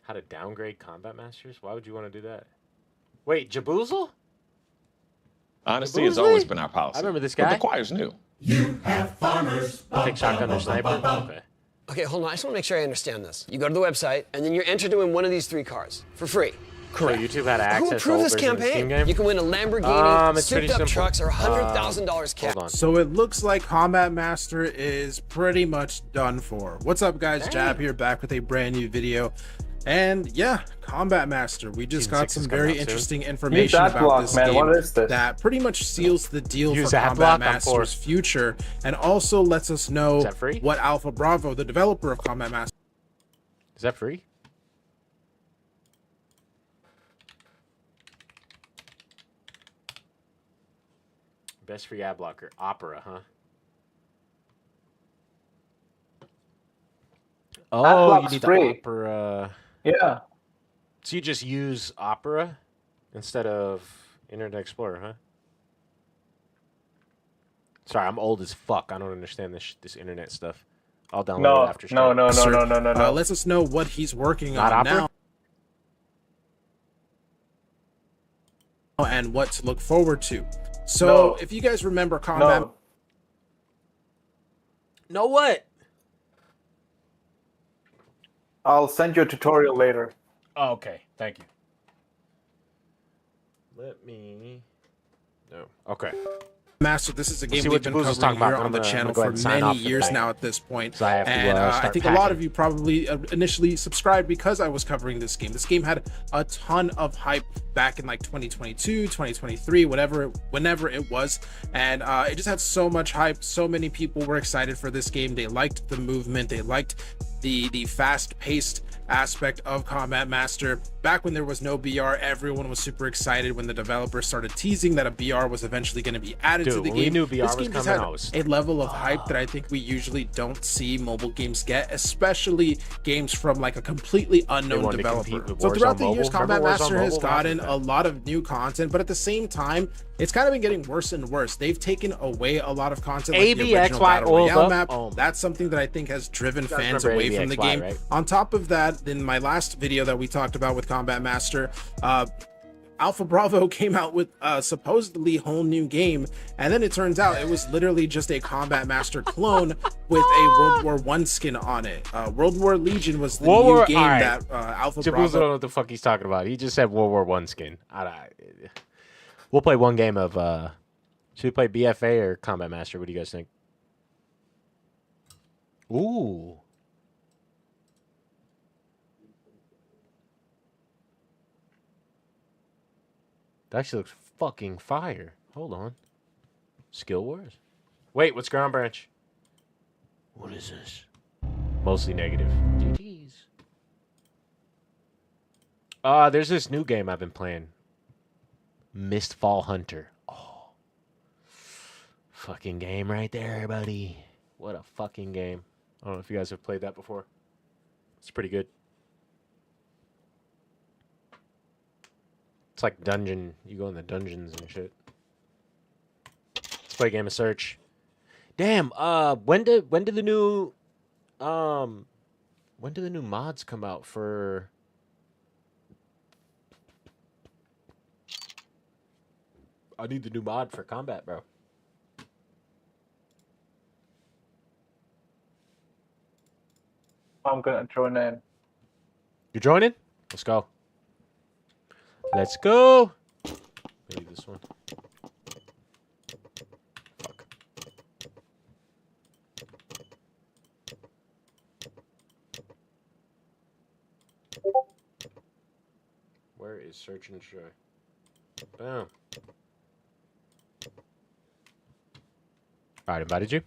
How to downgrade Combat Masters? Why would you want to do that? Wait, Jaboozle? Honesty has always been our policy. I remember this But guy. the choir's new. Take shotgun or sniper? Okay. Okay, hold on. I just want to make sure I understand this. You go to the website, and then you're entered to win one of these 3 cars for free. So YouTube had access Who to approved this old version of the Steam campaign? game? You can win a Lamborghini, It's pretty souped up simple. trucks, or $100,000 cash. Hold on. So it looks like Combat Master is pretty much done for. What's up, guys? Hey. Jab here, back with a brand new video. And yeah, Combat Master. We just Season got 6 is some coming very out soon. interesting information Use about Adblock, this man. game What is this? that pretty much seals the deal Use for Adblock, Combat I'm for Master's it. future, and also lets us know Is that free? what Alpha Bravo, the developer of Combat Master, Is that free? Best free ad blocker, Opera, huh? Oh, you Adblock's need free. the Opera. Yeah. So you just use Opera instead of Internet Explorer, huh? Sorry, I'm old as fuck. I don't understand this internet stuff. I'll download No, it after stream. no. lets us know what he's working Not on Opera? now and what to look forward to. So No. if you guys remember Combat No. No what? I'll send you a tutorial later. Oh, okay. Thank you. Let me... No. Okay. Master, this is a game see we've what been Jaboos was covering talking about, here but on the I'm channel gonna go ahead for and sign many off for years tonight. now at this point. So I have to, And I start think a lot packing. of you probably initially subscribed because I was covering this game. This game had a ton of hype back in like 2022, 2023, whenever it was. And it just had so much hype. So many people were excited for this game. They liked the movement. They liked the fast-paced aspect of Combat Master. Back when there was no BR, everyone was super excited when the developer started teasing that a BR was eventually going to be added to Dude, the when we game. knew BR This was game just coming, had I was- a level of hype that I think we usually don't see mobile games get, especially games from like a completely unknown wanted to developer. compete with So throughout Warzone the years, Mobile. Combat Remember Warzone Master has Mobile? gotten That a was lot of new content, but at the same time, it's kind of been getting worse and worse. They've taken away a lot of content, like the original ABXY Battle Royale oiled map. up. Oh my- That's something that I think has driven You guys fans remember away from the ABXY, game. right? On top of that, in my last video that we talked about with Combat Master, Alpha Bravo came out with a supposedly whole new game, and then it turns out it was literally just a Combat Master clone with a World War I skin on it. World War Legion was the new game that Alpha Jaboos don't Bravo. know what the fuck he's talking about. He just said World War One skin. We'll play one game of... should we play BFA or Combat Master? What do you guys think? Ooh. That actually looks fucking fire. Hold on. Skill Wars? Wait, what's Ground Branch? What is this? Mostly negative. GG's. There's this new game I've been playing. Mistfall Hunter. Oh. Fucking game right there, buddy. What a fucking game. I don't know if you guys have played that before. It's pretty good. It's like dungeon. You go in the dungeons and shit. Let's play a game of Search. Damn. When do the new mods come out for? I need the new mod for Combat, bro. I'm gonna join in. You joining? Let's go. Let's go. Maybe this one. Fuck. Where is Search and Destroy? Boom. Alright, invited you.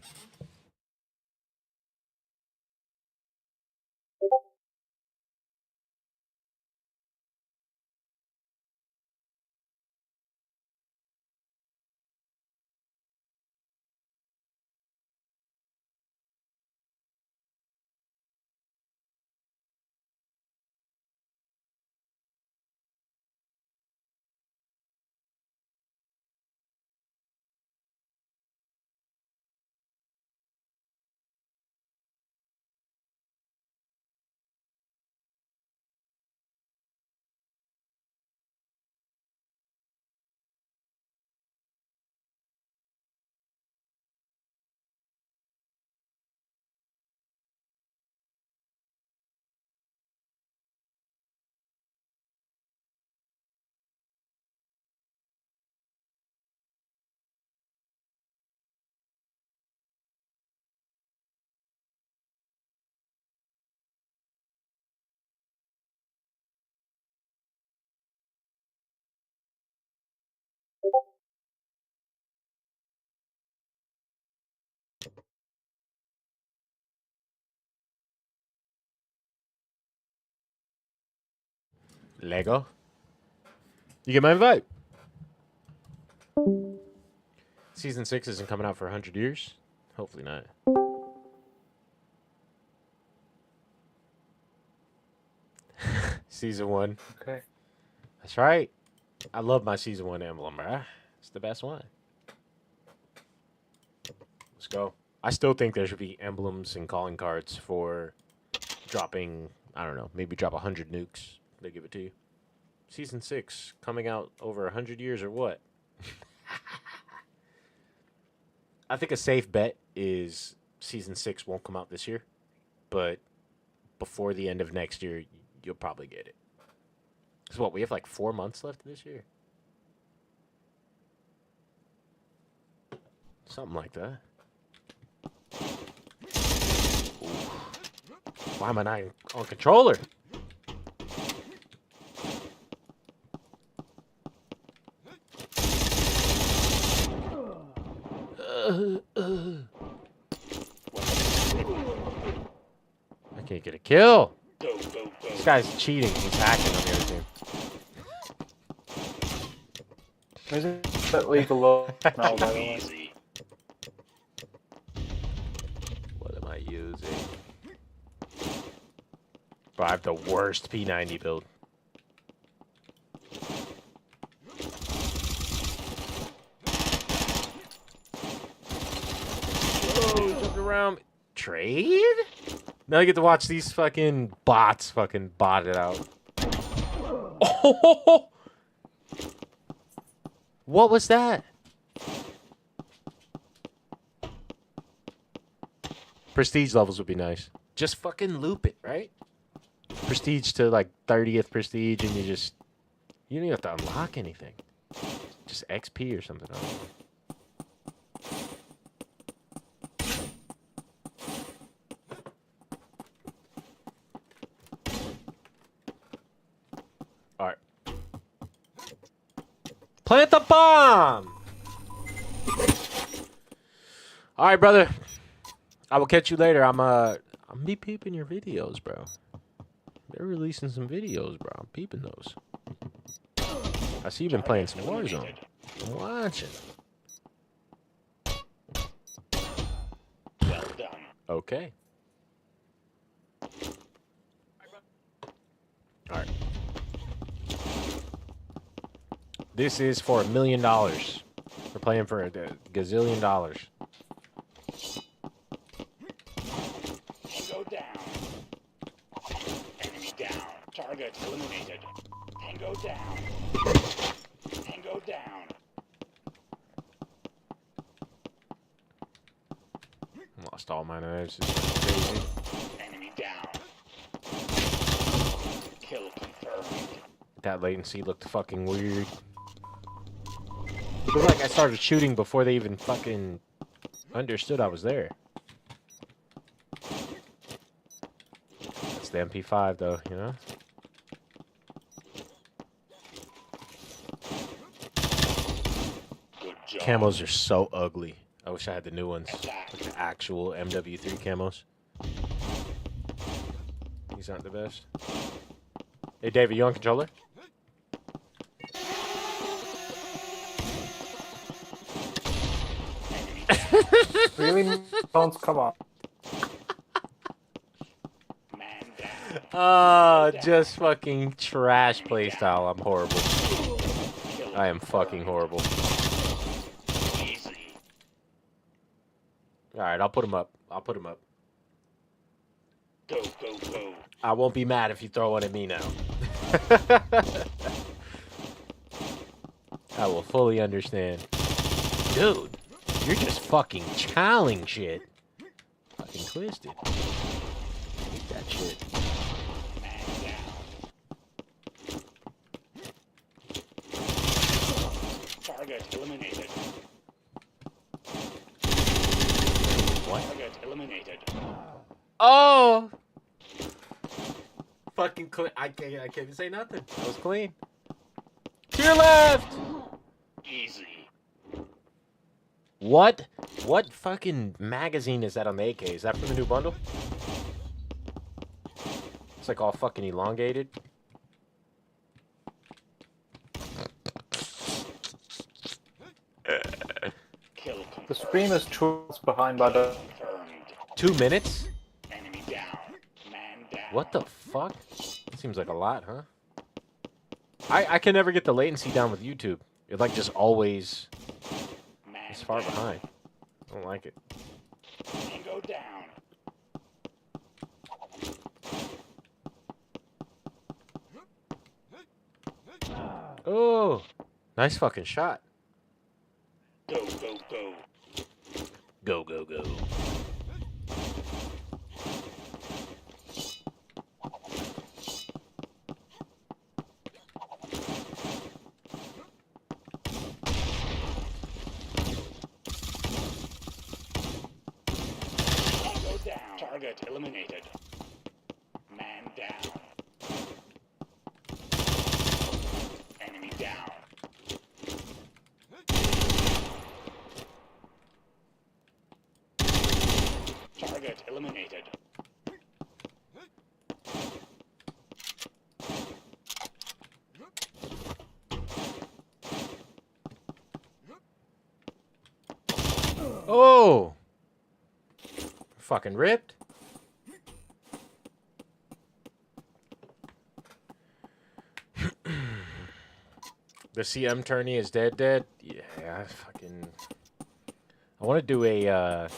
Lego. You get my invite. Season 6 isn't coming out for 100 years. Hopefully not. Season 1. Okay. That's right. I love my Season 1 emblem, bruh. It's the best one. Let's go. I still think there should be emblems and calling cards for dropping, I don't know, maybe drop 100 nukes. They give it to you. Season 6 coming out over 100 years or what? I think a safe bet is Season 6 won't come out this year, but before the end of next year, you'll probably get it. So what, we have like 4 months left this year? Something like that. Ooh. Why am I not on controller? I can't get a kill. This guy's cheating. He's hacking on the other team. Isn't that legal? No, Easy. What am I using? Bro, I have the worst P90 build. Oh, jumped around. Trade? Now I get to watch these fucking bots fucking bot it out. Oh! What was that? Prestige levels would be nice. Just fucking loop it, right? Prestige to like 30th prestige and you don't even have to unlock anything. Just XP or something. I don't know. Alright. Plant the bomb! Alright, brother. I will catch you later. I'm be peeping your videos, bro. They're releasing some videos, bro. I'm peeping those. I see you've been playing some Warzone. I'm watching. Well done. Okay. Alright. This is for $1 million. We're playing for a gazillion dollars. Tango down. Enemy down. Target eliminated. Tango down. Tango down. Lost all my knives. This is crazy. Enemy down. Kill confirmed. That latency looked fucking weird. It looked like I started shooting before they even fucking understood I was there. That's the MP5 though, you know? Good job. Camos are so ugly. I wish I had the new ones. Like the actual MW3 camos. These aren't the best. Hey David, you on controller? Really? Phones, come on. Man down. Just fucking trash playstyle. I'm horrible. I am fucking horrible. Easy. Alright, I'll put him up. I'll put him up. Go, go, go. I won't be mad if you throw one at me now. I will fully understand. Dude, you're just fucking chowing shit. Fucking twisted. Eat that shit. Man down. Target eliminated. What? Target eliminated. Oh! Fucking clean. I can't even say nothing. That was clean. To your left! Easy. What? What fucking magazine is that on the AK? Is that from the new bundle? It's like all fucking elongated. The stream is 2 minutes behind by the. Confirmed. 2 minutes? Enemy down. Man down. What the fuck? Seems like a lot, huh? I can never get the latency down with YouTube. It like just always Man is far down. behind. I don't like it. Tango down. Oh, nice fucking shot. Go, go, go. Go, go, go. Tango down. Target eliminated. Man down. Enemy down. Target eliminated. Oh, fucking ripped. The CM tourney is dead. Yeah, I want to do a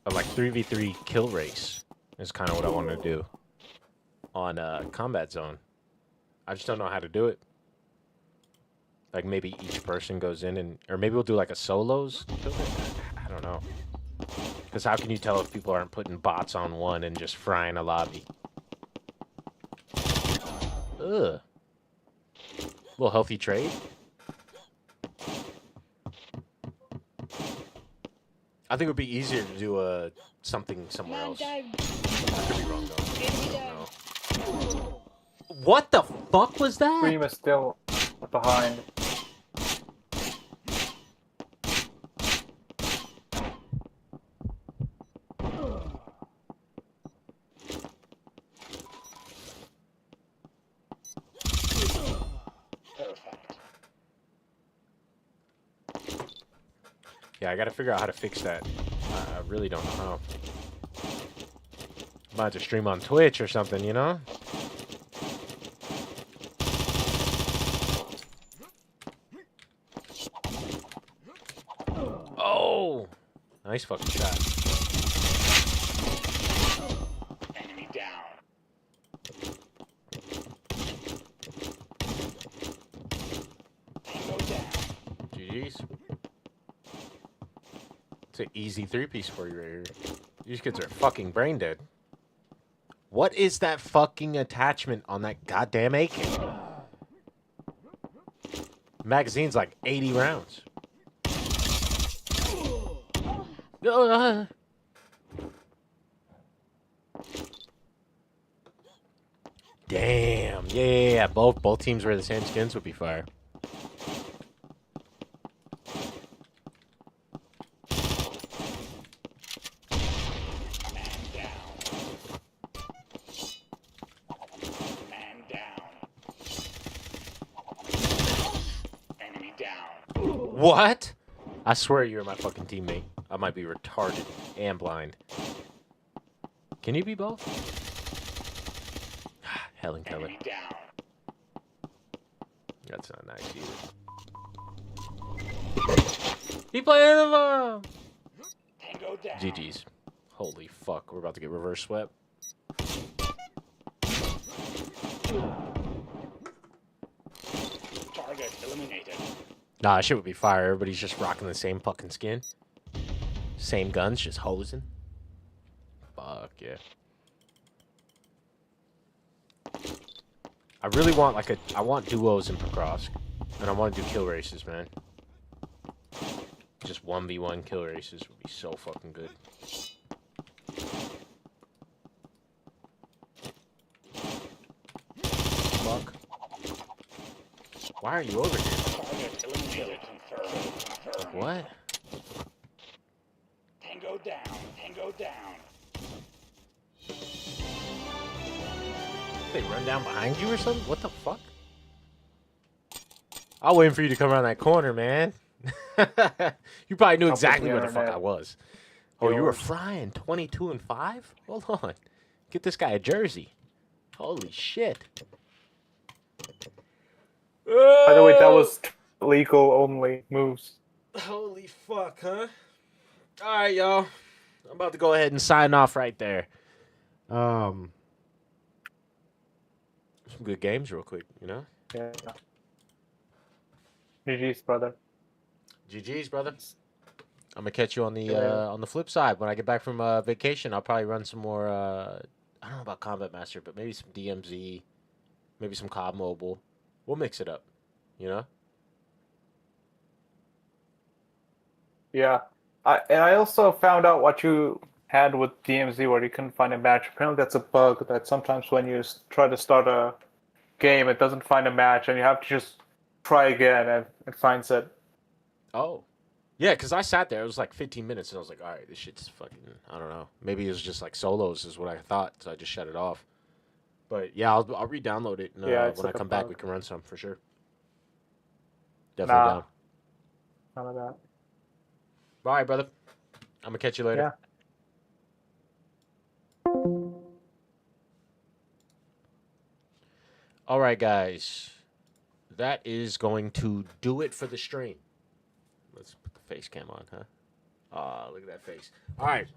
like 3v3 kill race. Is kind of what I want to do on Combat Zone. I just don't know how to do it. Like maybe each person goes in and, or maybe we'll do like a solos. I don't know. Because how can you tell if people aren't putting bots on one and just frying a lobby? Ugh. Little healthy trade. I think it would be easier to do something somewhere else. I could be wrong though. I don't know. What the fuck was that? Stream is still behind. Perfect. Yeah, I gotta figure out how to fix that. I really don't know how. I'm about to stream on Twitch or something, you know? Oh! Nice fucking shot. Enemy down. Tango down. GG's. It's an easy 3-piece for you right here. These kids are fucking brain dead. What is that fucking attachment on that goddamn AK? Magazine's like 80 rounds. Damn. Yeah. Both teams wear the same skins would be fire. Man down. Man down. Enemy down. What? I swear you're my fucking teammate. I might be retarded and blind. Can you be both? Helen Keller. Enemy down. That's not nice either. He playing the Tango down. GG's. Holy fuck, we're about to get reverse swept. Target eliminated. Nah, that shit would be fire. Everybody's just rocking the same fucking skin. Same guns, just hosing. Fuck yeah. I really want like I want duos in Procrosk. And I want to do kill races, man. Just 1v1 kill races would be so fucking good. Fuck. Why are you over here? Target eliminated. Confirmed. What? Tango down. Tango down. They run down behind you or something? What the fuck? I'll wait for you to come around that corner, man. You probably knew Up with exactly the where the fuck internet. I was. Oh, you were Yours. frying 22 and 5? Hold on. Get this guy a jersey. Holy shit. By the way, that was legal only moves. Holy fuck, huh? All right, y'all. I'm about to go ahead and sign off right there. Some good games real quick, you know? Yeah. GG's, brother. GG's, brother. I'm gonna catch you on the flip side. When I get back from vacation, I'll probably run some more I don't know about Combat Master, but maybe some DMZ, maybe some COD Mobile. We'll mix it up, you know? Yeah. I also found out what you had with DMZ where you couldn't find a match. Apparently that's a bug that sometimes when you try to start a game, it doesn't find a match and you have to just try again and it finds it. Oh. Yeah, because I sat there. It was like 15 minutes, and I was like, all right, this shit's fucking, I don't know. Maybe it was just like solos is what I thought, so I just shut it off. But yeah, I'll re-download it, and Yeah, it's when like I a come back, bug. we can run some for sure. Definitely down. None of that. All right, brother. I'm going to catch you later. Yeah. All right, guys. That is going to do it for the stream. Let's put the face cam on, huh? Oh, look at that face. All right.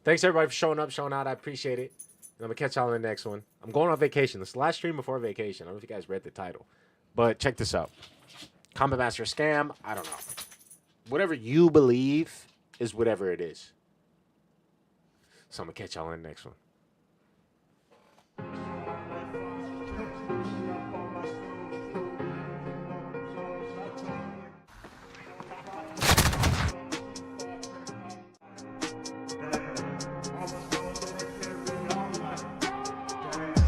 Thanks, everybody, for showing up, showing out. I appreciate it. And I'm going to catch y'all on the next one. I'm going on vacation. This is the last stream before vacation. I don't know if you guys read the title. But check this out. Combat Master scam. I don't know. Whatever you believe is whatever it is. So I'm going to catch y'all on the next one.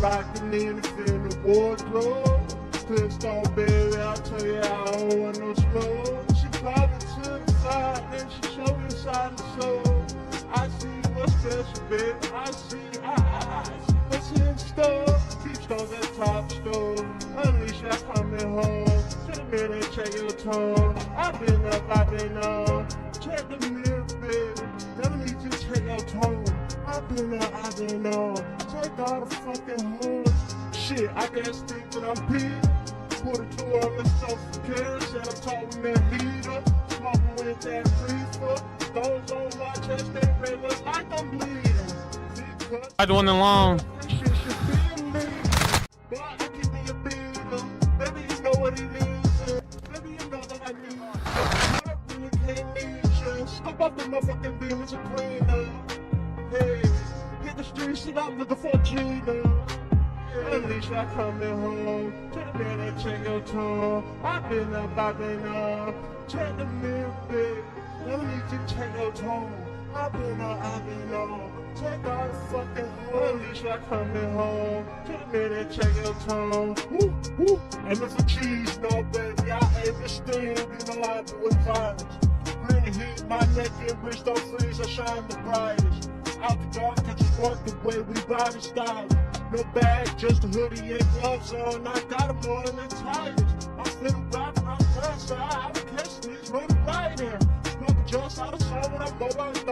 Rockin' in the wardrobe. Pissed on baby, I'll tell you I don't want no smoke. She probably to the side, then she show me inside the soul. I see what's special, baby. I see what's in store. Keep stars at top store. Unleash that coming home. To the minute, check your tone. I've been up, I've been on. Check the mirror, baby. Never need to check your tone. I've been up, I've been on. Take all the fucking home. Shit, I can't think that I'm peed. Put it to her, let's self-care. Said I'm talking that heater. Smoking with that reefer. Stones on my chest, they red look like I'm bleeding. I don't along. Shit should be me. Boy, I keep me a beater. Baby, you know what it is. Baby, you know that I need. I really can't need you. Stop up the motherfucking beam, it's a cleaner. Hey, hit the streets, shit, I'm looking for Gina. At least I coming home. To the minute, check your tone. I've been up, I've been up. Check the mirror, baby. Let me just check your tone. I've been up, I've been on. Check all the fucking home. At least I coming home. To the minute, check your tone. Woo, woo. And if a cheese, no baby, I aim to steal in the lobby with violence. Green heat, my neck and wrist don't freeze, I shine the brightest. Out the dark, I just walk the way we ride and style. No bag, just a hoodie and gloves on. I got them on the tires. I'm feeling rock, I'm outside. I'm catching these running right here. Smoking just out of sun when I'm mobile.